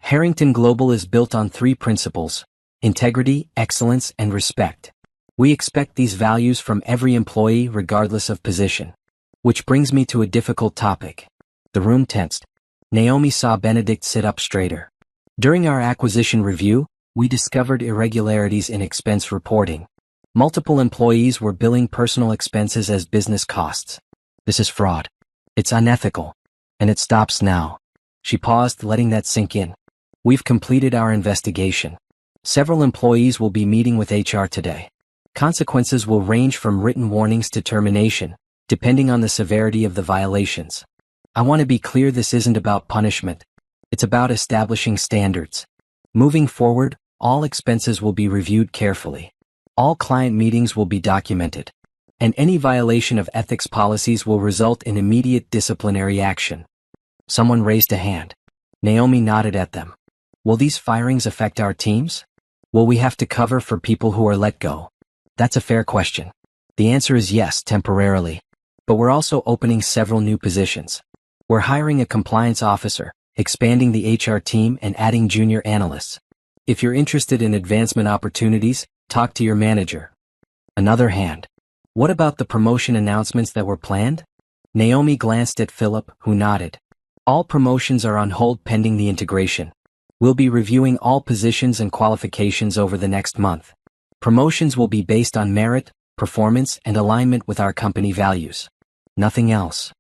Harrington Global is built on 3 principles: integrity, excellence, and respect. We expect these values from every employee regardless of position. Which brings me to a difficult topic. The room tensed. Naomi saw Benedict sit up straighter. "During our acquisition review, we discovered irregularities in expense reporting. Multiple employees were billing personal expenses as business costs. This is fraud. It's unethical. And it stops now." She paused, letting that sink in. "We've completed our investigation. Several employees will be meeting with HR today. Consequences will range from written warnings to termination, depending on the severity of the violations. I want to be clear, this isn't about punishment. It's about establishing standards. Moving forward, all expenses will be reviewed carefully. All client meetings will be documented. And any violation of ethics policies will result in immediate disciplinary action." Someone raised a hand. Naomi nodded at them. "Will these firings affect our teams? Will we have to cover for people who are let go?" "That's a fair question. The answer is yes, temporarily. But we're also opening several new positions. We're hiring a compliance officer, expanding the HR team, and adding junior analysts. If you're interested in advancement opportunities, talk to your manager." Another hand. "What about the promotion announcements that were planned?" Naomi glanced at Philip, who nodded. "All promotions are on hold pending the integration. We'll be reviewing all positions and qualifications over the next month. Promotions will be based on merit, performance, and alignment with our company values. Nothing else."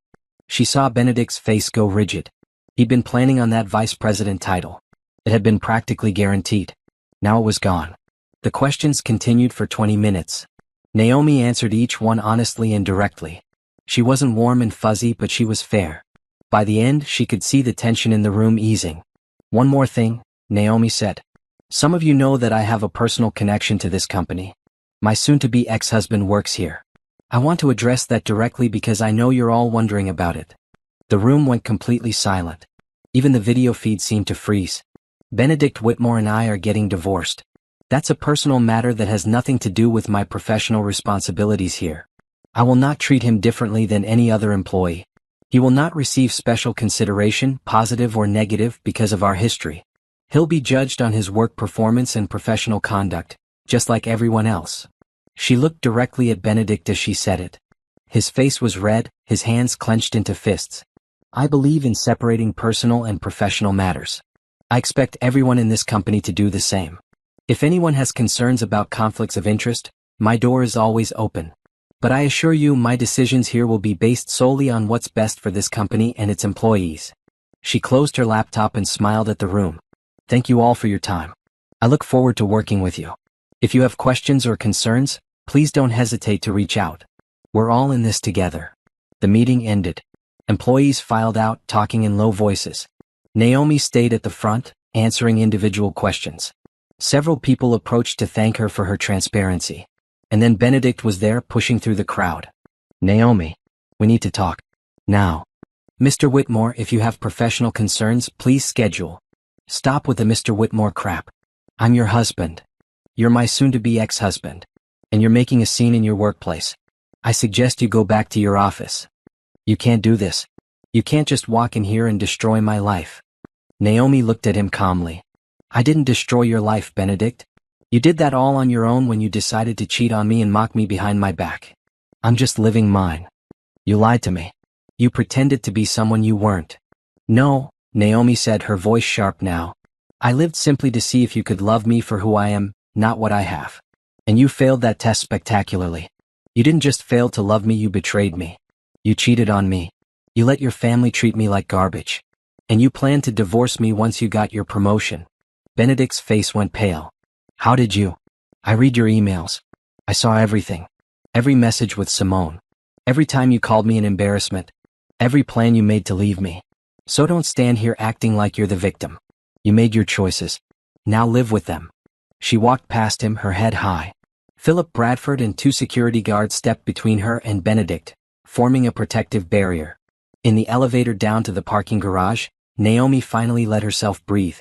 She saw Benedict's face go rigid. He'd been planning on that vice president title. It had been practically guaranteed. Now it was gone. The questions continued for 20 minutes. Naomi answered each one honestly and directly. She wasn't warm and fuzzy, but she was fair. By the end, she could see the tension in the room easing. "One more thing," Naomi said. "Some of you know that I have a personal connection to this company. My soon-to-be ex-husband works here. I want to address that directly because I know you're all wondering about it." The room went completely silent. Even the video feed seemed to freeze. Benedict Whitmore and I are getting divorced. That's a personal matter that has nothing to do with my professional responsibilities here. I will not treat him differently than any other employee. He will not receive special consideration, positive or negative, because of our history. He'll be judged on his work performance and professional conduct, just like everyone else. She looked directly at Benedict as she said it. His face was red, his hands clenched into fists. I believe in separating personal and professional matters. I expect everyone in this company to do the same. If anyone has concerns about conflicts of interest, my door is always open. But I assure you my decisions here will be based solely on what's best for this company and its employees. She closed her laptop and smiled at the room. Thank you all for your time. I look forward to working with you. If you have questions or concerns, please don't hesitate to reach out. We're all in this together. The meeting ended. Employees filed out, talking in low voices. Naomi stayed at the front, answering individual questions. Several people approached to thank her for her transparency. And then Benedict was there, pushing through the crowd. Naomi, we need to talk. Now. Mr. Whitmore, if you have professional concerns, please schedule. Stop with the Mr. Whitmore crap. I'm your husband. You're my soon-to-be ex-husband. And you're making a scene in your workplace. I suggest you go back to your office. You can't do this. You can't just walk in here and destroy my life. Naomi looked at him calmly. I didn't destroy your life, Benedict. You did that all on your own when you decided to cheat on me and mock me behind my back. I'm just living mine. You lied to me. You pretended to be someone you weren't. No, Naomi said, her voice sharp now. I lived simply to see if you could love me for who I am, not what I have. And you failed that test spectacularly. You didn't just fail to love me, you betrayed me. You cheated on me. You let your family treat me like garbage. And you planned to divorce me once you got your promotion. Benedict's face went pale. How did you? I read your emails. I saw everything. Every message with Simone. Every time you called me an embarrassment. Every plan you made to leave me. So don't stand here acting like you're the victim. You made your choices. Now live with them. She walked past him, her head high. Philip Bradford and 2 security guards stepped between her and Benedict, forming a protective barrier. In the elevator down to the parking garage, Naomi finally let herself breathe.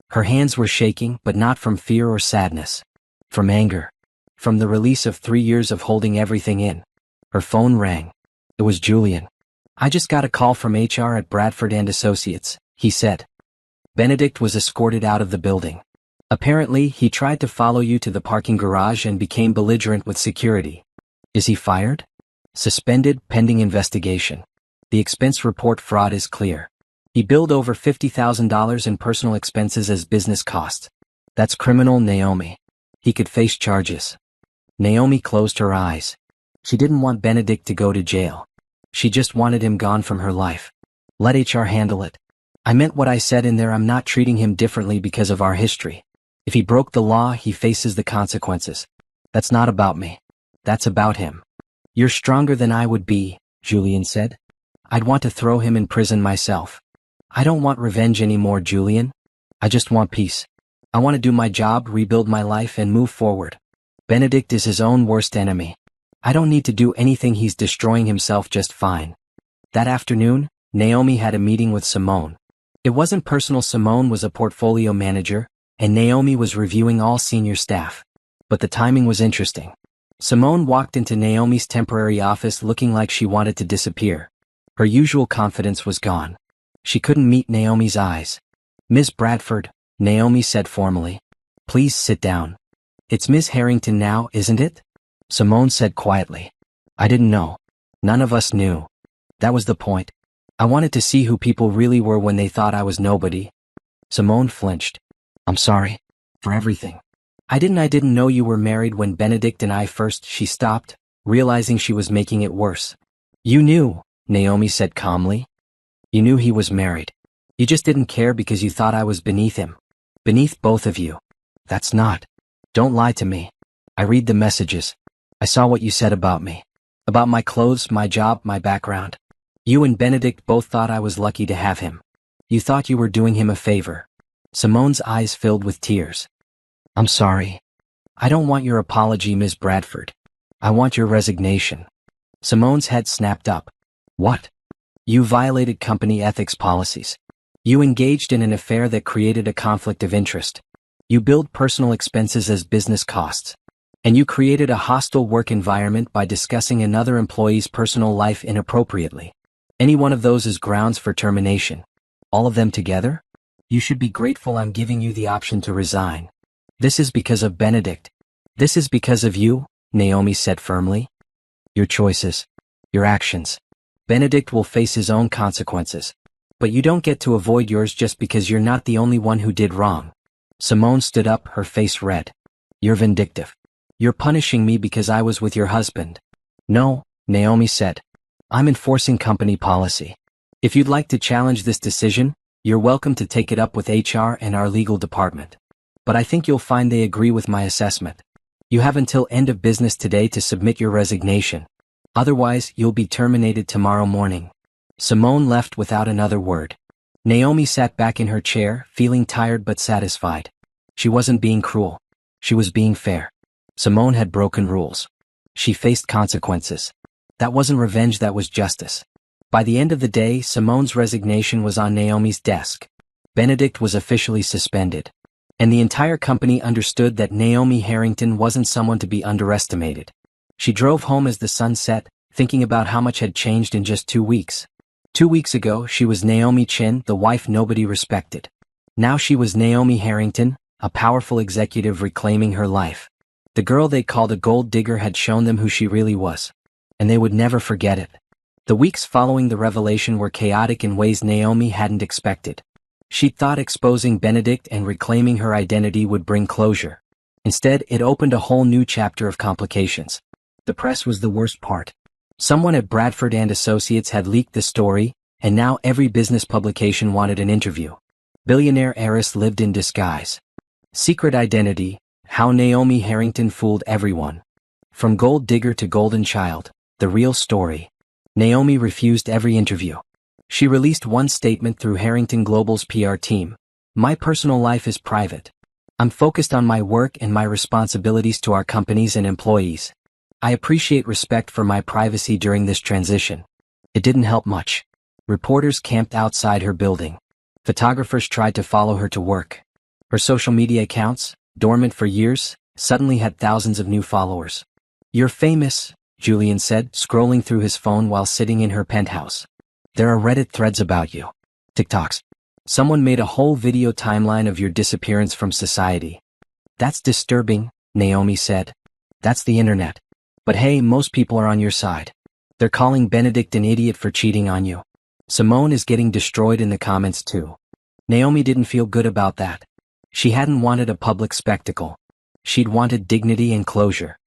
Her hands were shaking, but not from fear or sadness. From anger. From the release of 3 years of holding everything in. Her phone rang. It was Julian. I just got a call from HR at Bradford and Associates, he said. Benedict was escorted out of the building. Apparently, he tried to follow you to the parking garage and became belligerent with security. Is he fired? Suspended, pending investigation. The expense report fraud is clear. He billed over $50,000 in personal expenses as business costs. That's criminal, Naomi. He could face charges. Naomi closed her eyes. She didn't want Benedict to go to jail. She just wanted him gone from her life. Let HR handle it. I meant what I said in there. I'm not treating him differently because of our history. If he broke the law, he faces the consequences. That's not about me. That's about him. You're stronger than I would be, Julian said. I'd want to throw him in prison myself. I don't want revenge anymore, Julian. I just want peace. I want to do my job, rebuild my life, and move forward. Benedict is his own worst enemy. I don't need to do anything. He's destroying himself just fine. That afternoon, Naomi had a meeting with Simone. It wasn't personal. Simone was a portfolio manager, and Naomi was reviewing all senior staff. But the timing was interesting. Simone walked into Naomi's temporary office looking like she wanted to disappear. Her usual confidence was gone. She couldn't meet Naomi's eyes. Ms. Bradford, Naomi said formally. Please sit down. It's Ms. Harrington now, isn't it? Simone said quietly. I didn't know. None of us knew. That was the point. I wanted to see who people really were when they thought I was nobody. Simone flinched. I'm sorry. For everything. I didn't know you were married when Benedict and I first. She stopped, realizing she was making it worse. You knew, Naomi said calmly. You knew he was married. You just didn't care because you thought I was beneath him. Beneath both of you. That's not. Don't lie to me. I read the messages. I saw what you said about me. About my clothes, my job, my background. You and Benedict both thought I was lucky to have him. You thought you were doing him a favor. Simone's eyes filled with tears. I'm sorry. I don't want your apology, Ms. Bradford. I want your resignation. Simone's head snapped up. What? You violated company ethics policies. You engaged in an affair that created a conflict of interest. You billed personal expenses as business costs. And you created a hostile work environment by discussing another employee's personal life inappropriately. Any one of those is grounds for termination. All of them together? You should be grateful I'm giving you the option to resign. This is because of Benedict. This is because of you, Naomi said firmly. Your choices. Your actions. Benedict will face his own consequences. But you don't get to avoid yours just because you're not the only one who did wrong. Simone stood up, her face red. You're vindictive. You're punishing me because I was with your husband. No, Naomi said. I'm enforcing company policy. If you'd like to challenge this decision, you're welcome to take it up with HR and our legal department. But I think you'll find they agree with my assessment. You have until end of business today to submit your resignation. Otherwise, you'll be terminated tomorrow morning. Simone left without another word. Naomi sat back in her chair, feeling tired but satisfied. She wasn't being cruel. She was being fair. Simone had broken rules. She faced consequences. That wasn't revenge, that was justice. By the end of the day, Simone's resignation was on Naomi's desk. Benedict was officially suspended. And the entire company understood that Naomi Harrington wasn't someone to be underestimated. She drove home as the sun set, thinking about how much had changed in just 2 weeks. 2 weeks ago, she was Naomi Chin, the wife nobody respected. Now she was Naomi Harrington, a powerful executive reclaiming her life. The girl they called a gold digger had shown them who she really was. And they would never forget it. The weeks following the revelation were chaotic in ways Naomi hadn't expected. She'd thought exposing Benedict and reclaiming her identity would bring closure. Instead, it opened a whole new chapter of complications. The press was the worst part. Someone at Bradford and Associates had leaked the story, and now every business publication wanted an interview. Billionaire heiress lived in disguise. Secret identity, how Naomi Harrington fooled everyone. From gold digger to golden child, the real story. Naomi refused every interview. She released one statement through Harrington Global's PR team. My personal life is private. I'm focused on my work and my responsibilities to our companies and employees. I appreciate respect for my privacy during this transition. It didn't help much. Reporters camped outside her building. Photographers tried to follow her to work. Her social media accounts, dormant for years, suddenly had thousands of new followers. You're famous, Julian said, scrolling through his phone while sitting in her penthouse. There are Reddit threads about you. TikToks. Someone made a whole video timeline of your disappearance from society. That's disturbing, Naomi said. That's the internet. But hey, most people are on your side. They're calling Benedict an idiot for cheating on you. Simone is getting destroyed in the comments too. Naomi didn't feel good about that. She hadn't wanted a public spectacle. She'd wanted dignity and closure.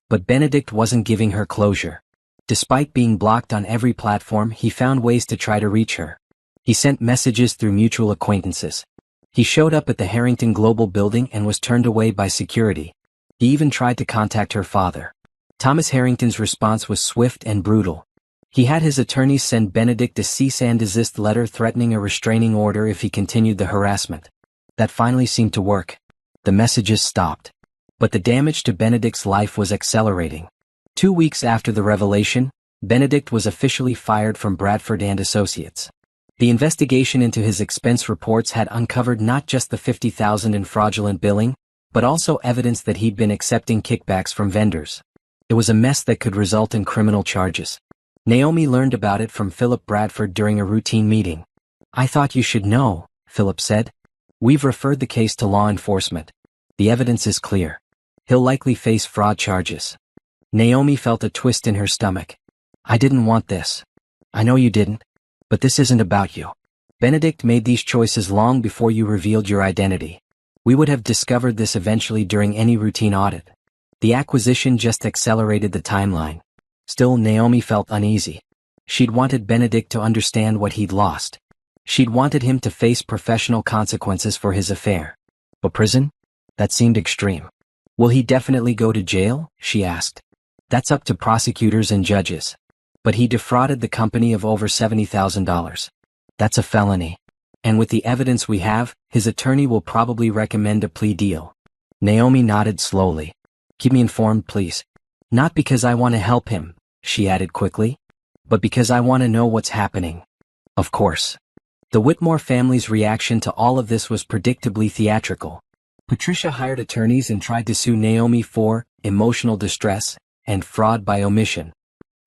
But Benedict wasn't giving her closure. Despite being blocked on every platform, he found ways to try to reach her. He sent messages through mutual acquaintances. He showed up at the Harrington Global building and was turned away by security. He even tried to contact her father. Thomas Harrington's response was swift and brutal. He had his attorneys send Benedict a cease and desist letter threatening a restraining order if he continued the harassment. That finally seemed to work. The messages stopped. But the damage to Benedict's life was accelerating. 2 weeks after the revelation, Benedict was officially fired from Bradford and Associates. The investigation into his expense reports had uncovered not just the $50,000 in fraudulent billing, but also evidence that he'd been accepting kickbacks from vendors. It was a mess that could result in criminal charges. Naomi learned about it from Philip Bradford during a routine meeting. I thought you should know, Philip said. We've referred the case to law enforcement. The evidence is clear. He'll likely face fraud charges. Naomi felt a twist in her stomach. I didn't want this. I know you didn't. But this isn't about you. Benedict made these choices long before you revealed your identity. We would have discovered this eventually during any routine audit. The acquisition just accelerated the timeline. Still, Naomi felt uneasy. She'd wanted Benedict to understand what he'd lost. She'd wanted him to face professional consequences for his affair. But prison? That seemed extreme. Will he definitely go to jail? She asked. That's up to prosecutors and judges. But he defrauded the company of over $70,000. That's a felony. And with the evidence we have, his attorney will probably recommend a plea deal. Naomi nodded slowly. Keep me informed, please. Not because I want to help him, she added quickly, but because I want to know what's happening. Of course. The Whitmore family's reaction to all of this was predictably theatrical. Patricia hired attorneys and tried to sue Naomi for emotional distress and fraud by omission.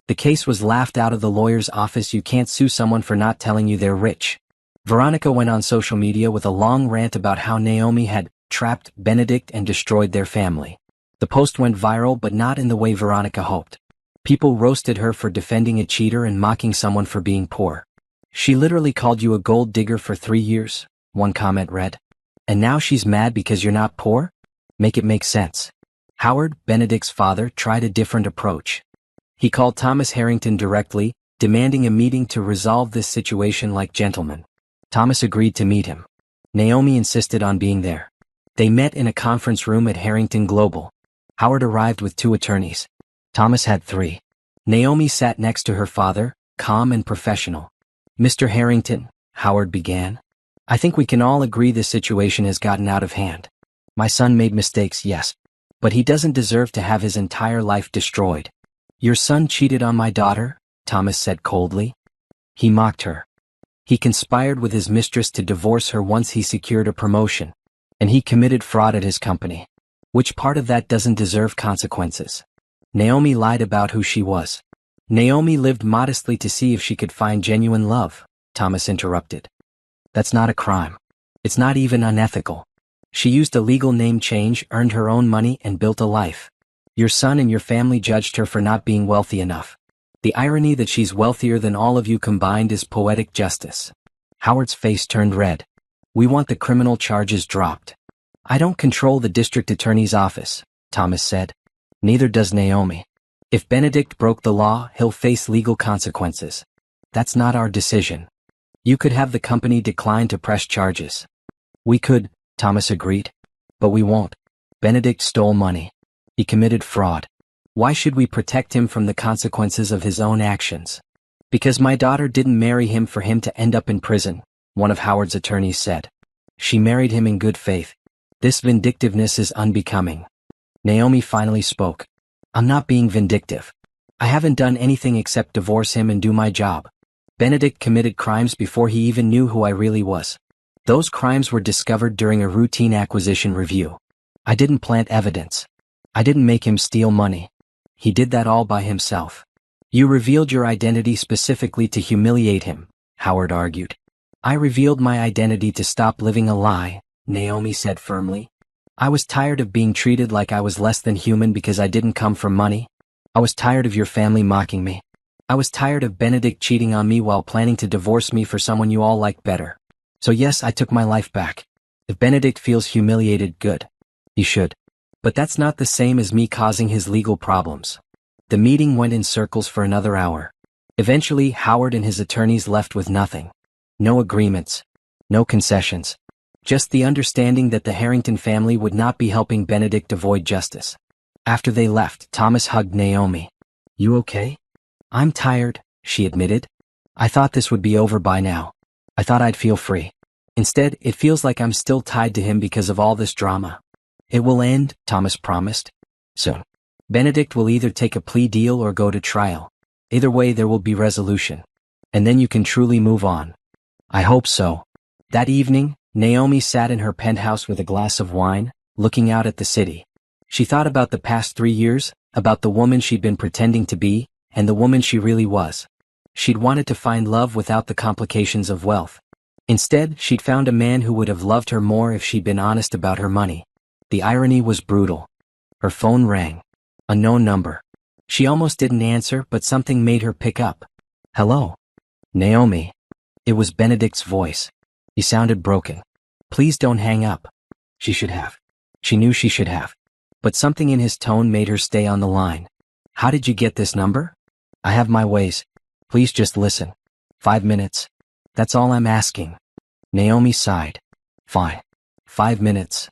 The case was laughed out of the lawyer's office. You can't sue someone for not telling you they're rich. Veronica went on social media with a long rant about how Naomi had trapped Benedict and destroyed their family. The post went viral, but not in the way Veronica hoped. People roasted her for defending a cheater and mocking someone for being poor. She literally called you a gold digger for 3 years, one comment read. And now she's mad because you're not poor? Make it make sense. Howard, Benedict's father, tried a different approach. He called Thomas Harrington directly, demanding a meeting to resolve this situation like gentlemen. Thomas agreed to meet him. Naomi insisted on being there. They met in a conference room at Harrington Global. Howard arrived with 2 attorneys. Thomas had 3. Naomi sat next to her father, calm and professional. Mr. Harrington, Howard began. I think we can all agree this situation has gotten out of hand. My son made mistakes, yes. But he doesn't deserve to have his entire life destroyed. Your son cheated on my daughter, Thomas said coldly. He mocked her. He conspired with his mistress to divorce her once he secured a promotion. And he committed fraud at his company. Which part of that doesn't deserve consequences? Naomi lied about who she was. Naomi lived modestly to see if she could find genuine love, Thomas interrupted. That's not a crime. It's not even unethical. She used a legal name change, earned her own money, and built a life. Your son and your family judged her for not being wealthy enough. The irony that she's wealthier than all of you combined is poetic justice. Howard's face turned red. We want the criminal charges dropped. I don't control the district attorney's office, Thomas said. Neither does Naomi. If Benedict broke the law, he'll face legal consequences. That's not our decision. You could have the company decline to press charges. We could, Thomas agreed. But we won't. Benedict stole money. He committed fraud. Why should we protect him from the consequences of his own actions? Because my daughter didn't marry him for him to end up in prison, one of Howard's attorneys said. She married him in good faith. This vindictiveness is unbecoming. Naomi finally spoke. I'm not being vindictive. I haven't done anything except divorce him and do my job. Benedict committed crimes before he even knew who I really was. Those crimes were discovered during a routine acquisition review. I didn't plant evidence. I didn't make him steal money. He did that all by himself. You revealed your identity specifically to humiliate him, Howard argued. I revealed my identity to stop living a lie, Naomi said firmly. I was tired of being treated like I was less than human because I didn't come from money. I was tired of your family mocking me. I was tired of Benedict cheating on me while planning to divorce me for someone you all like better. So yes, I took my life back. If Benedict feels humiliated, good. He should. But that's not the same as me causing his legal problems. The meeting went in circles for another hour. Eventually, Howard and his attorneys left with nothing. No agreements. No concessions. Just the understanding that the Harrington family would not be helping Benedict avoid justice. After they left, Thomas hugged Naomi. You okay? I'm tired, she admitted. I thought this would be over by now. I thought I'd feel free. Instead, it feels like I'm still tied to him because of all this drama. It will end, Thomas promised. Soon. Benedict will either take a plea deal or go to trial. Either way, there will be resolution. And then you can truly move on. I hope so. That evening, Naomi sat in her penthouse with a glass of wine, looking out at the city. She thought about the past 3 years, about the woman she'd been pretending to be, and the woman she really was. She'd wanted to find love without the complications of wealth. Instead, she'd found a man who would have loved her more if she'd been honest about her money. The irony was brutal. Her phone rang. A known number. She almost didn't answer, but something made her pick up. Hello? Naomi. It was Benedict's voice. He sounded broken. Please don't hang up. She should have. She knew she should have. But something in his tone made her stay on the line. How did you get this number? I have my ways. Please just listen. 5 minutes. That's all I'm asking. Naomi sighed. Fine. 5 minutes.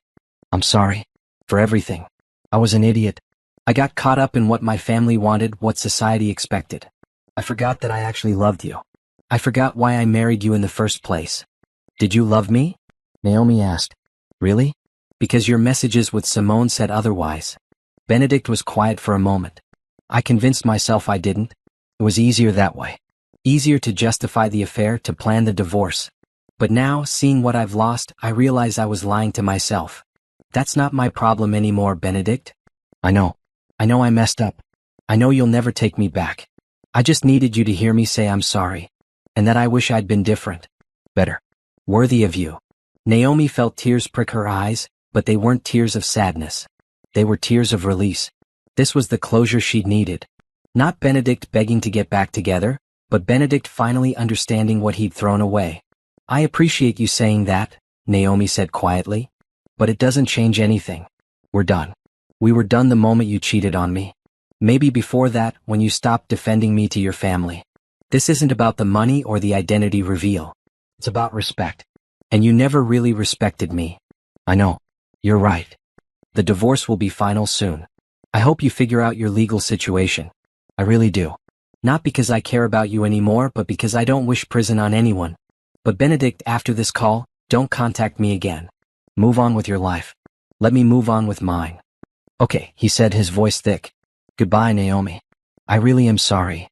I'm sorry. For everything. I was an idiot. I got caught up in what my family wanted, what society expected. I forgot that I actually loved you. I forgot why I married you in the first place. Did you love me? Naomi asked. Really? Because your messages with Simone said otherwise. Benedict was quiet for a moment. I convinced myself I didn't. It was easier that way. Easier to justify the affair, to plan the divorce. But now, seeing what I've lost, I realize I was lying to myself. That's not my problem anymore, Benedict. I know. I know I messed up. I know you'll never take me back. I just needed you to hear me say I'm sorry. And that I wish I'd been different. Better. Worthy of you. Naomi felt tears prick her eyes, but they weren't tears of sadness. They were tears of release. This was the closure she'd needed. Not Benedict begging to get back together, but Benedict finally understanding what he'd thrown away. I appreciate you saying that, Naomi said quietly. But it doesn't change anything. We're done. We were done the moment you cheated on me. Maybe before that, when you stopped defending me to your family. This isn't about the money or the identity reveal. It's about respect. And you never really respected me. I know. You're right. The divorce will be final soon. I hope you figure out your legal situation. I really do. Not because I care about you anymore, but because I don't wish prison on anyone. But Benedict, after this call, don't contact me again. Move on with your life. Let me move on with mine. Okay, he said, his voice thick. Goodbye, Naomi. I really am sorry.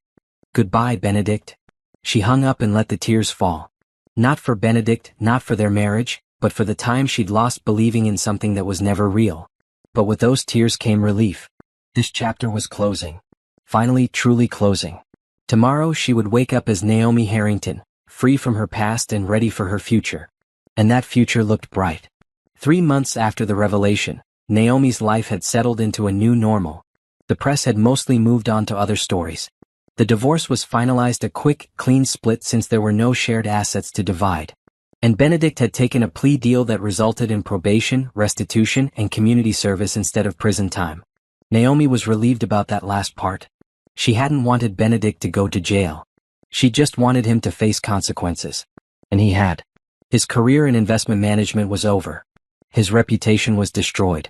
Goodbye, Benedict. She hung up and let the tears fall. Not for Benedict, not for their marriage, but for the time she'd lost believing in something that was never real. But with those tears came relief. This chapter was closing. Finally, truly closing. Tomorrow she would wake up as Naomi Harrington, free from her past and ready for her future. And that future looked bright. 3 months after the revelation, Naomi's life had settled into a new normal. The press had mostly moved on to other stories. The divorce was finalized, a quick, clean split since there were no shared assets to divide. And Benedict had taken a plea deal that resulted in probation, restitution, and community service instead of prison time. Naomi was relieved about that last part. She hadn't wanted Benedict to go to jail. She just wanted him to face consequences. And he had. His career in investment management was over. His reputation was destroyed.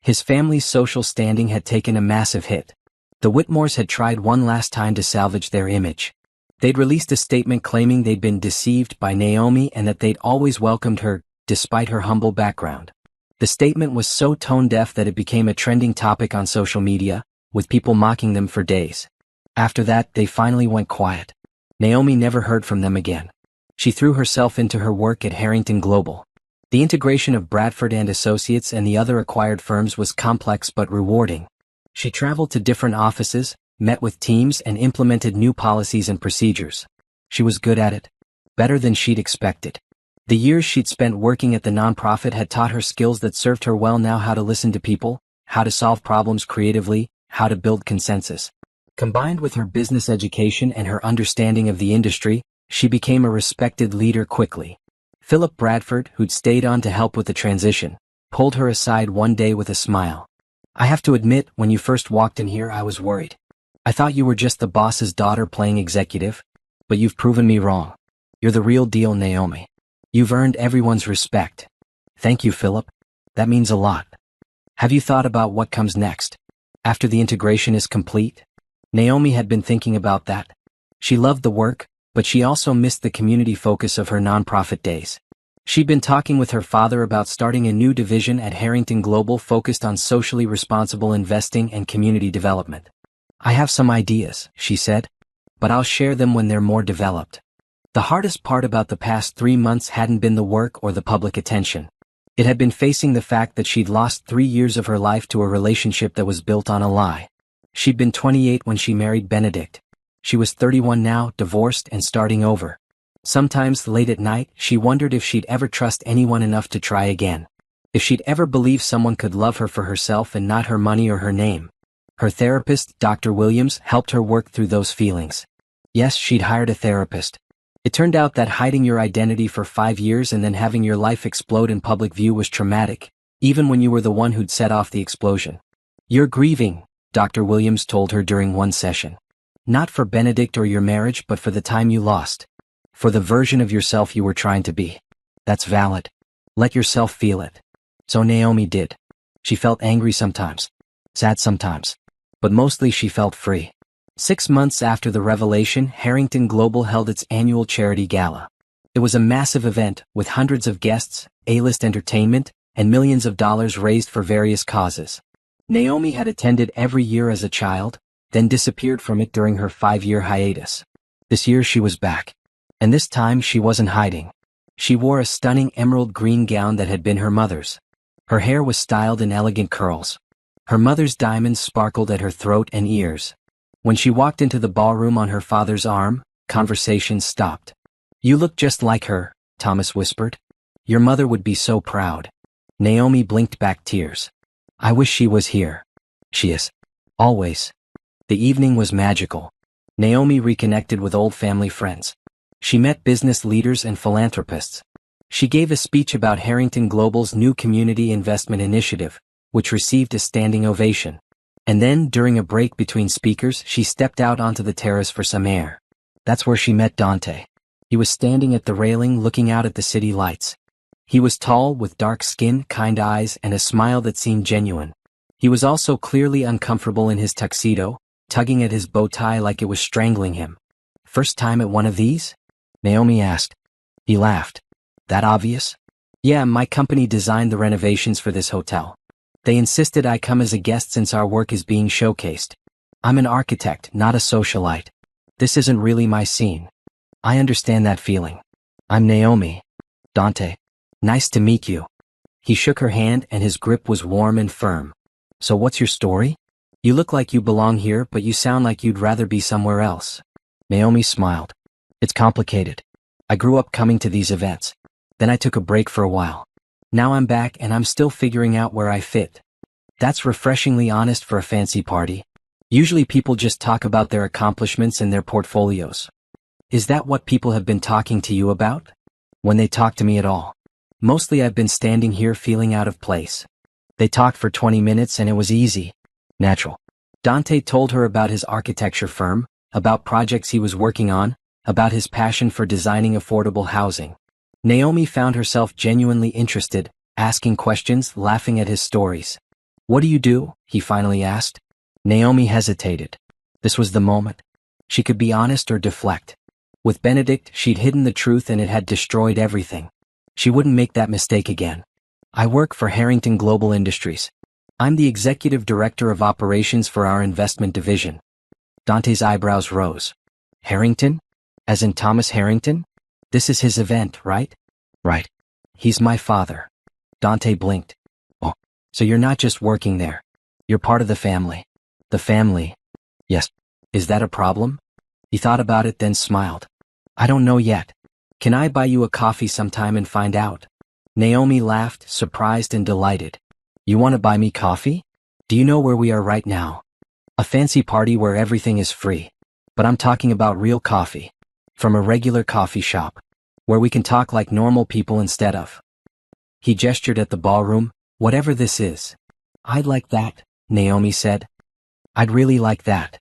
His family's social standing had taken a massive hit. The Whitmores had tried one last time to salvage their image. They'd released a statement claiming they'd been deceived by Naomi and that they'd always welcomed her, despite her humble background. The statement was so tone-deaf that it became a trending topic on social media, with people mocking them for days. After that, they finally went quiet. Naomi never heard from them again. She threw herself into her work at Harrington Global. The integration of Bradford and Associates and the other acquired firms was complex but rewarding. She traveled to different offices, met with teams, and implemented new policies and procedures. She was good at it. Better than she'd expected. The years she'd spent working at the nonprofit had taught her skills that served her well now: how to listen to people, how to solve problems creatively, how to build consensus. Combined with her business education and her understanding of the industry, she became a respected leader quickly. Philip Bradford, who'd stayed on to help with the transition, pulled her aside one day with a smile. I have to admit, when you first walked in here I was worried. I thought you were just the boss's daughter playing executive, but you've proven me wrong. You're the real deal, Naomi. You've earned everyone's respect. Thank you, Philip. That means a lot. Have you thought about what comes next? After the integration is complete? Naomi had been thinking about that. She loved the work, but she also missed the community focus of her nonprofit days. She'd been talking with her father about starting a new division at Harrington Global focused on socially responsible investing and community development. I have some ideas, she said, but I'll share them when they're more developed. The hardest part about the past 3 months hadn't been the work or the public attention. It had been facing the fact that she'd lost 3 years of her life to a relationship that was built on a lie. She'd been 28 when she married Benedict. She was 31 now, divorced and starting over. Sometimes, late at night, she wondered if she'd ever trust anyone enough to try again. If she'd ever believe someone could love her for herself and not her money or her name. Her therapist, Dr. Williams, helped her work through those feelings. Yes, she'd hired a therapist. It turned out that hiding your identity for 5 years and then having your life explode in public view was traumatic, even when you were the one who'd set off the explosion. You're grieving, Dr. Williams told her during one session. Not for Benedict or your marriage, but for the time you lost. For the version of yourself you were trying to be. That's valid. Let yourself feel it. So Naomi did. She felt angry sometimes. Sad sometimes. But mostly she felt free. 6 months after the revelation, Harrington Global held its annual charity gala. It was a massive event, with hundreds of guests, A-list entertainment, and millions of dollars raised for various causes. Naomi had attended every year as a child, then disappeared from it during her 5-year hiatus. This year she was back. And this time she wasn't hiding. She wore a stunning emerald green gown that had been her mother's. Her hair was styled in elegant curls. Her mother's diamonds sparkled at her throat and ears. When she walked into the ballroom on her father's arm, conversation stopped. "You look just like her," Thomas whispered. "Your mother would be so proud." Naomi blinked back tears. "I wish she was here." "She is. Always." The evening was magical. Naomi reconnected with old family friends. She met business leaders and philanthropists. She gave a speech about Harrington Global's new community investment initiative, which received a standing ovation. And then, during a break between speakers, she stepped out onto the terrace for some air. That's where she met Dante. He was standing at the railing looking out at the city lights. He was tall, with dark skin, kind eyes, and a smile that seemed genuine. He was also clearly uncomfortable in his tuxedo, tugging at his bow tie like it was strangling him. "First time at one of these?" Naomi asked. He laughed. "That obvious?" "Yeah, my company designed the renovations for this hotel. They insisted I come as a guest since our work is being showcased. I'm an architect, not a socialite. This isn't really my scene." "I understand that feeling. I'm Naomi." "Dante. Nice to meet you." He shook her hand and his grip was warm and firm. "So what's your story? You look like you belong here, but you sound like you'd rather be somewhere else." Naomi smiled. "It's complicated. I grew up coming to these events. Then I took a break for a while. Now I'm back and I'm still figuring out where I fit." That's refreshingly honest for a fancy party. Usually people just talk about their accomplishments and their portfolios. "Is that what people have been talking to you about?" "When they talk to me at all. Mostly I've been standing here feeling out of place." They talked for 20 minutes and it was easy. Natural. Dante told her about his architecture firm, about projects he was working on, about his passion for designing affordable housing. Naomi found herself genuinely interested, asking questions, laughing at his stories. "What do you do?" he finally asked. Naomi hesitated. This was the moment. She could be honest or deflect. With Benedict, she'd hidden the truth and it had destroyed everything. She wouldn't make that mistake again. "I work for Harrington Global Industries. I'm the executive director of operations for our investment division." Dante's eyebrows rose. "Harrington? As in Thomas Harrington? This is his event, right?" "Right. He's my father." Dante blinked. "Oh, so you're not just working there. You're part of the family." "The family?" "Yes. Is that a problem?" He thought about it then smiled. "I don't know yet. Can I buy you a coffee sometime and find out?" Naomi laughed, surprised and delighted. "You want to buy me coffee? Do you know where we are right now? A fancy party where everything is free. But I'm talking about real coffee. From a regular coffee shop. Where we can talk like normal people instead of." He gestured at the ballroom. "Whatever this is." "I'd like that," Naomi said. "I'd really like that."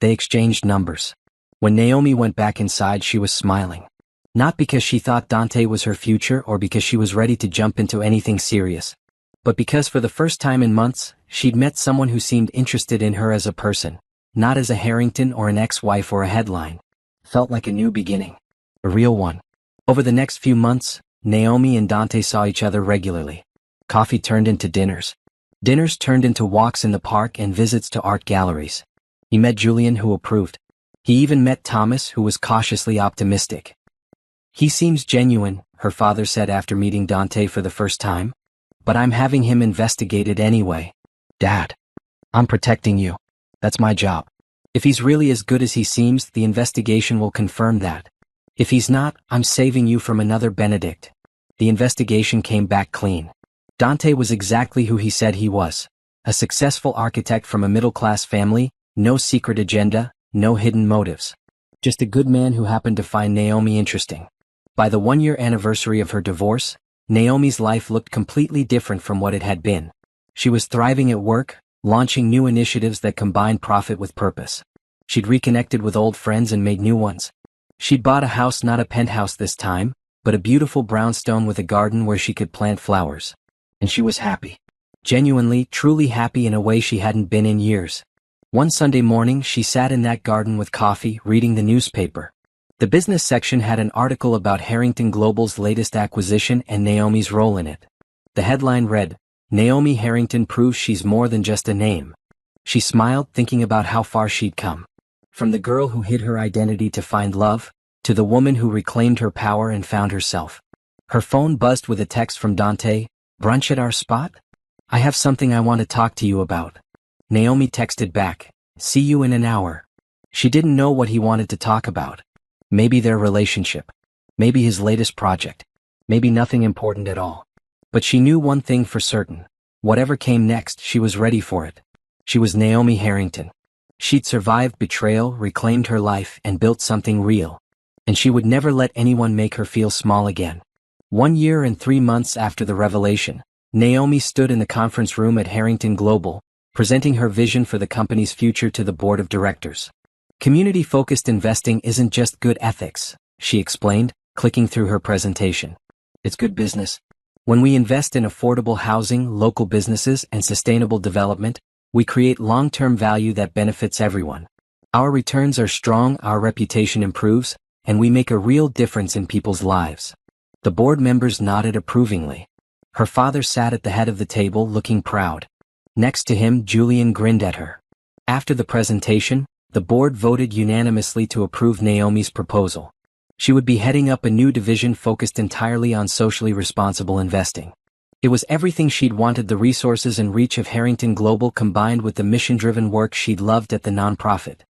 They exchanged numbers. When Naomi went back inside, she was smiling. Not because she thought Dante was her future or because she was ready to jump into anything serious, but because for the first time in months, she'd met someone who seemed interested in her as a person, not as a Harrington or an ex-wife or a headline. Felt like a new beginning. A real one. Over the next few months, Naomi and Dante saw each other regularly. Coffee turned into dinners. Dinners turned into walks in the park and visits to art galleries. He met Julian, who approved. He even met Thomas, who was cautiously optimistic. "He seems genuine," her father said after meeting Dante for the first time. "But I'm having him investigated anyway." "Dad, I'm protecting you. That's my job. If he's really as good as he seems, the investigation will confirm that. If he's not, I'm saving you from another Benedict." The investigation came back clean. Dante was exactly who he said he was. A successful architect from a middle-class family, no secret agenda, no hidden motives. Just a good man who happened to find Naomi interesting. By the one-year anniversary of her divorce, Naomi's life looked completely different from what it had been. She was thriving at work, launching new initiatives that combined profit with purpose. She'd reconnected with old friends and made new ones. She'd bought a house, not a penthouse this time, but a beautiful brownstone with a garden where she could plant flowers. And she was happy. Genuinely, truly happy in a way she hadn't been in years. One Sunday morning, she sat in that garden with coffee, reading the newspaper. The business section had an article about Harrington Global's latest acquisition and Naomi's role in it. The headline read, "Naomi Harrington proves she's more than just a name." She smiled, thinking about how far she'd come. From the girl who hid her identity to find love, to the woman who reclaimed her power and found herself. Her phone buzzed with a text from Dante. "Brunch at our spot? I have something I want to talk to you about." Naomi texted back, "See you in an hour." She didn't know what he wanted to talk about. Maybe their relationship. Maybe his latest project. Maybe nothing important at all. But she knew one thing for certain. Whatever came next, she was ready for it. She was Naomi Harrington. She'd survived betrayal, reclaimed her life, and built something real. And she would never let anyone make her feel small again. 1 year and 3 months after the revelation, Naomi stood in the conference room at Harrington Global, presenting her vision for the company's future to the board of directors. Community-focused investing isn't just good ethics, she explained, clicking through her presentation. It's good business. When we invest in affordable housing, local businesses, and sustainable development, we create long-term value that benefits everyone. Our returns are strong, our reputation improves, and we make a real difference in people's lives. The board members nodded approvingly. Her father sat at the head of the table looking proud. Next to him, Julian grinned at her. After the presentation, the board voted unanimously to approve Naomi's proposal. She would be heading up a new division focused entirely on socially responsible investing. It was everything she'd wanted: the resources and reach of Harrington Global combined with the mission-driven work she'd loved at the nonprofit.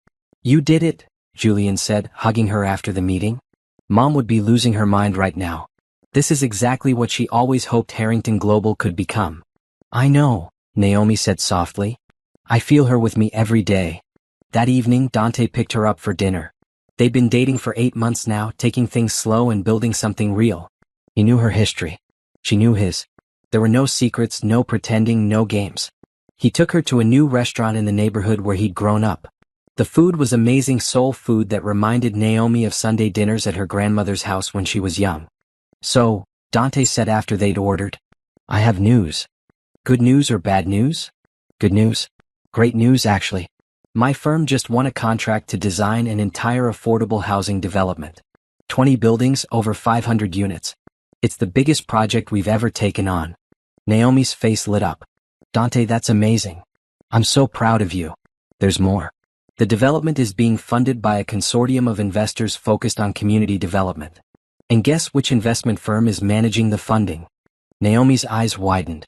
"You did it," Julian said, hugging her after the meeting. "Mom would be losing her mind right now. This is exactly what she always hoped Harrington Global could become." "I know," Naomi said softly. "I feel her with me every day." That evening, Dante picked her up for dinner. They'd been dating for 8 months now, taking things slow and building something real. He knew her history. She knew his. There were no secrets, no pretending, no games. He took her to a new restaurant in the neighborhood where he'd grown up. The food was amazing soul food that reminded Naomi of Sunday dinners at her grandmother's house when she was young. "So," Dante said after they'd ordered, "I have news." "Good news or bad news?" "Good news. Great news, actually. My firm just won a contract to design an entire affordable housing development. 20 buildings, over 500 units. It's the biggest project we've ever taken on." Naomi's face lit up. "Dante, that's amazing. I'm so proud of you. There's more. The development is being funded by a consortium of investors focused on community development. And guess which investment firm is managing the funding?" Naomi's eyes widened.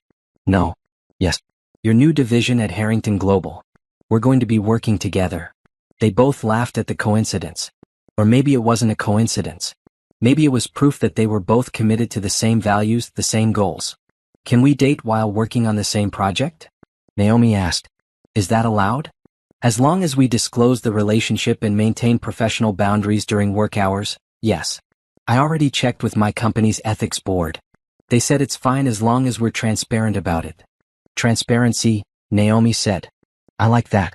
"No. Yes. Your new division at Harrington Global. We're going to be working together." They both laughed at the coincidence. Or maybe it wasn't a coincidence. Maybe it was proof that they were both committed to the same values, the same goals. "Can we date while working on the same project?" Naomi asked. "Is that allowed?" "As long as we disclose the relationship and maintain professional boundaries during work hours, yes. I already checked with my company's ethics board. They said it's fine as long as we're transparent about it." "Transparency," Naomi said. "I like that.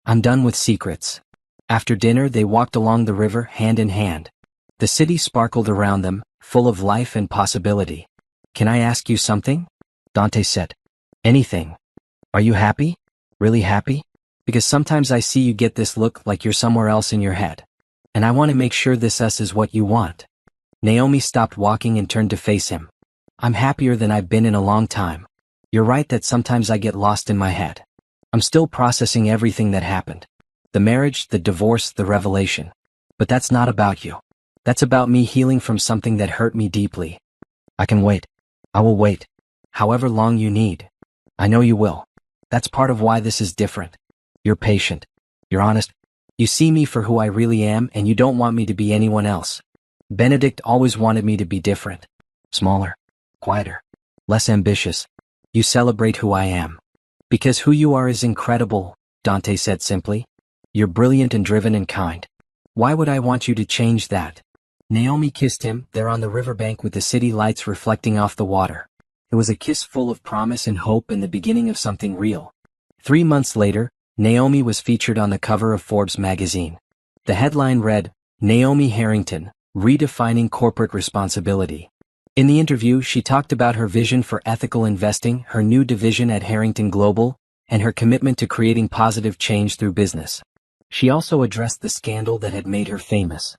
I'm done with secrets." After dinner, they walked along the river hand in hand. The city sparkled around them, full of life and possibility. "Can I ask you something?" Dante said. "Anything. Are you happy? Really happy? Because sometimes I see you get this look like you're somewhere else in your head. And I want to make sure this us is what you want." Naomi stopped walking and turned to face him. "I'm happier than I've been in a long time. You're right that sometimes I get lost in my head. I'm still processing everything that happened. The marriage, the divorce, the revelation. But that's not about you. That's about me healing from something that hurt me deeply. I can wait. I will wait. However long you need. I know you will. That's part of why this is different. You're patient. You're honest. You see me for who I really am, and you don't want me to be anyone else. Benedict always wanted me to be different. Smaller. Quieter. Less ambitious. You celebrate who I am. Because who you are is incredible," Dante said simply. "You're brilliant and driven and kind. Why would I want you to change that?" Naomi kissed him, there on the riverbank with the city lights reflecting off the water. It was a kiss full of promise and hope and the beginning of something real. 3 months later, Naomi was featured on the cover of Forbes magazine. The headline read, "Naomi Harrington, Redefining Corporate Responsibility." In the interview, she talked about her vision for ethical investing, her new division at Harrington Global, and her commitment to creating positive change through business. She also addressed the scandal that had made her famous.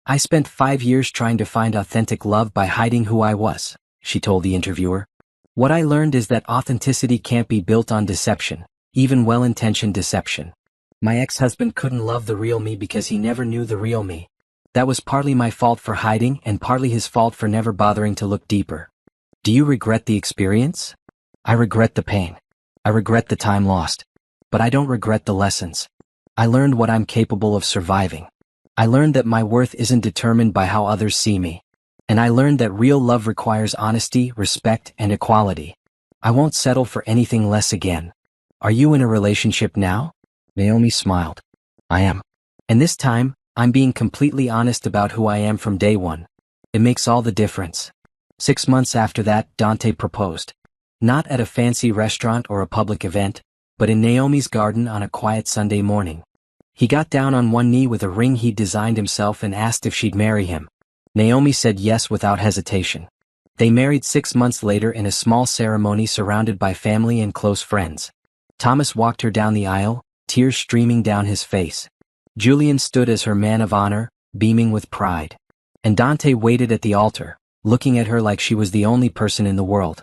"I spent 5 years trying to find authentic love by hiding who I was," she told the interviewer. "What I learned is that authenticity can't be built on deception, even well-intentioned deception. My ex-husband couldn't love the real me because he never knew the real me. That was partly my fault for hiding and partly his fault for never bothering to look deeper. Do you regret the experience? I regret the pain. I regret the time lost. But I don't regret the lessons. I learned what I'm capable of surviving. I learned that my worth isn't determined by how others see me. And I learned that real love requires honesty, respect, and equality. I won't settle for anything less again. Are you in a relationship now? Naomi smiled. I am. And this time, I'm being completely honest about who I am from day one. It makes all the difference. 6 months after that, Dante proposed. Not at a fancy restaurant or a public event, but in Naomi's garden on a quiet Sunday morning. He got down on one knee with a ring he'd designed himself and asked if she'd marry him. Naomi said yes without hesitation. They married 6 months later in a small ceremony surrounded by family and close friends. Thomas walked her down the aisle, tears streaming down his face. Julian stood as her man of honor, beaming with pride. And Dante waited at the altar, looking at her like she was the only person in the world.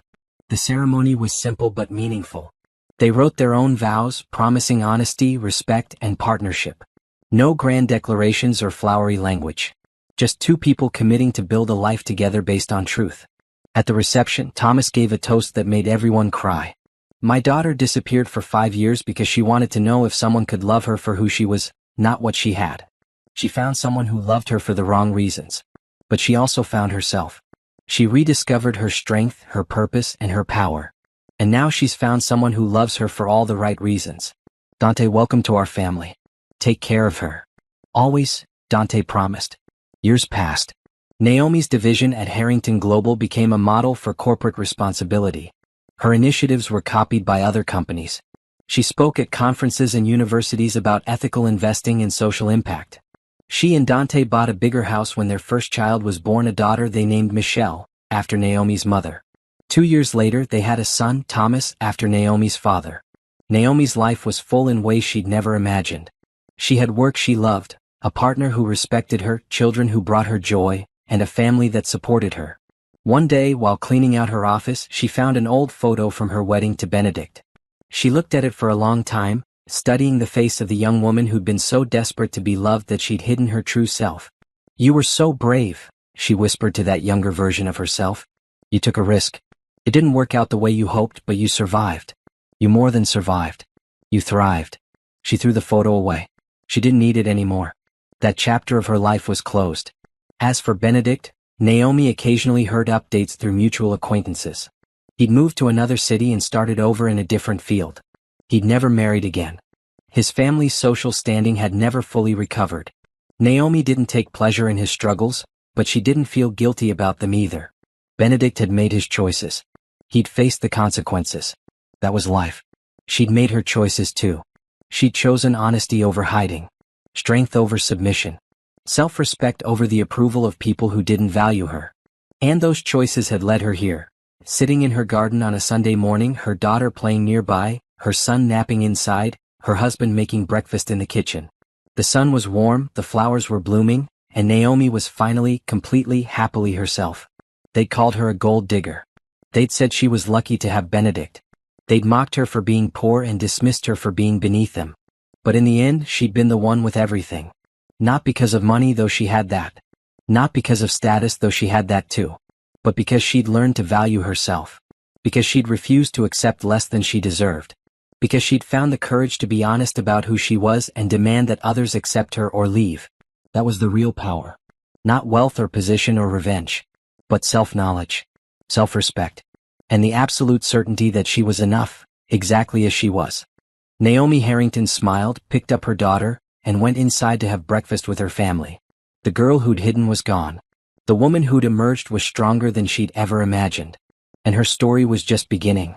The ceremony was simple but meaningful. They wrote their own vows, promising honesty, respect, and partnership. No grand declarations or flowery language. Just two people committing to build a life together based on truth. At the reception, Thomas gave a toast that made everyone cry. My daughter disappeared for 5 years because she wanted to know if someone could love her for who she was, not what she had. She found someone who loved her for the wrong reasons. But she also found herself. She rediscovered her strength, her purpose, and her power. And now she's found someone who loves her for all the right reasons. Dante, welcome to our family. Take care of her. Always, Dante promised. Years passed. Naomi's division at Harrington Global became a model for corporate responsibility. Her initiatives were copied by other companies. She spoke at conferences and universities about ethical investing and social impact. She and Dante bought a bigger house when their first child was born, a daughter they named Michelle, after Naomi's mother. 2 years later, they had a son, Thomas, after Naomi's father. Naomi's life was full in ways she'd never imagined. She had work she loved, a partner who respected her, children who brought her joy, and a family that supported her. One day, while cleaning out her office, she found an old photo from her wedding to Benedict. She looked at it for a long time, studying the face of the young woman who'd been so desperate to be loved that she'd hidden her true self. You were so brave, she whispered to that younger version of herself. You took a risk. It didn't work out the way you hoped, but you survived. You more than survived. You thrived. She threw the photo away. She didn't need it anymore. That chapter of her life was closed. As for Benedict, Naomi occasionally heard updates through mutual acquaintances. He'd moved to another city and started over in a different field. He'd never married again. His family's social standing had never fully recovered. Naomi didn't take pleasure in his struggles, but she didn't feel guilty about them either. Benedict had made his choices. He'd faced the consequences. That was life. She'd made her choices too. She'd chosen honesty over hiding, strength over submission, self-respect over the approval of people who didn't value her. And those choices had led her here, sitting in her garden on a Sunday morning, her daughter playing nearby, her son napping inside, her husband making breakfast in the kitchen. The sun was warm, the flowers were blooming, and Naomi was finally, completely, happily herself. They'd called her a gold digger. They'd said she was lucky to have Benedict. They'd mocked her for being poor and dismissed her for being beneath them. But in the end, she'd been the one with everything. Not because of money, though she had that. Not because of status, though she had that too. But because she'd learned to value herself. Because she'd refused to accept less than she deserved. Because she'd found the courage to be honest about who she was and demand that others accept her or leave. That was the real power. Not wealth or position or revenge. But self-knowledge. Self-respect, and the absolute certainty that she was enough, exactly as she was. Naomi Harrington smiled, picked up her daughter, and went inside to have breakfast with her family. The girl who'd hidden was gone. The woman who'd emerged was stronger than she'd ever imagined. And her story was just beginning.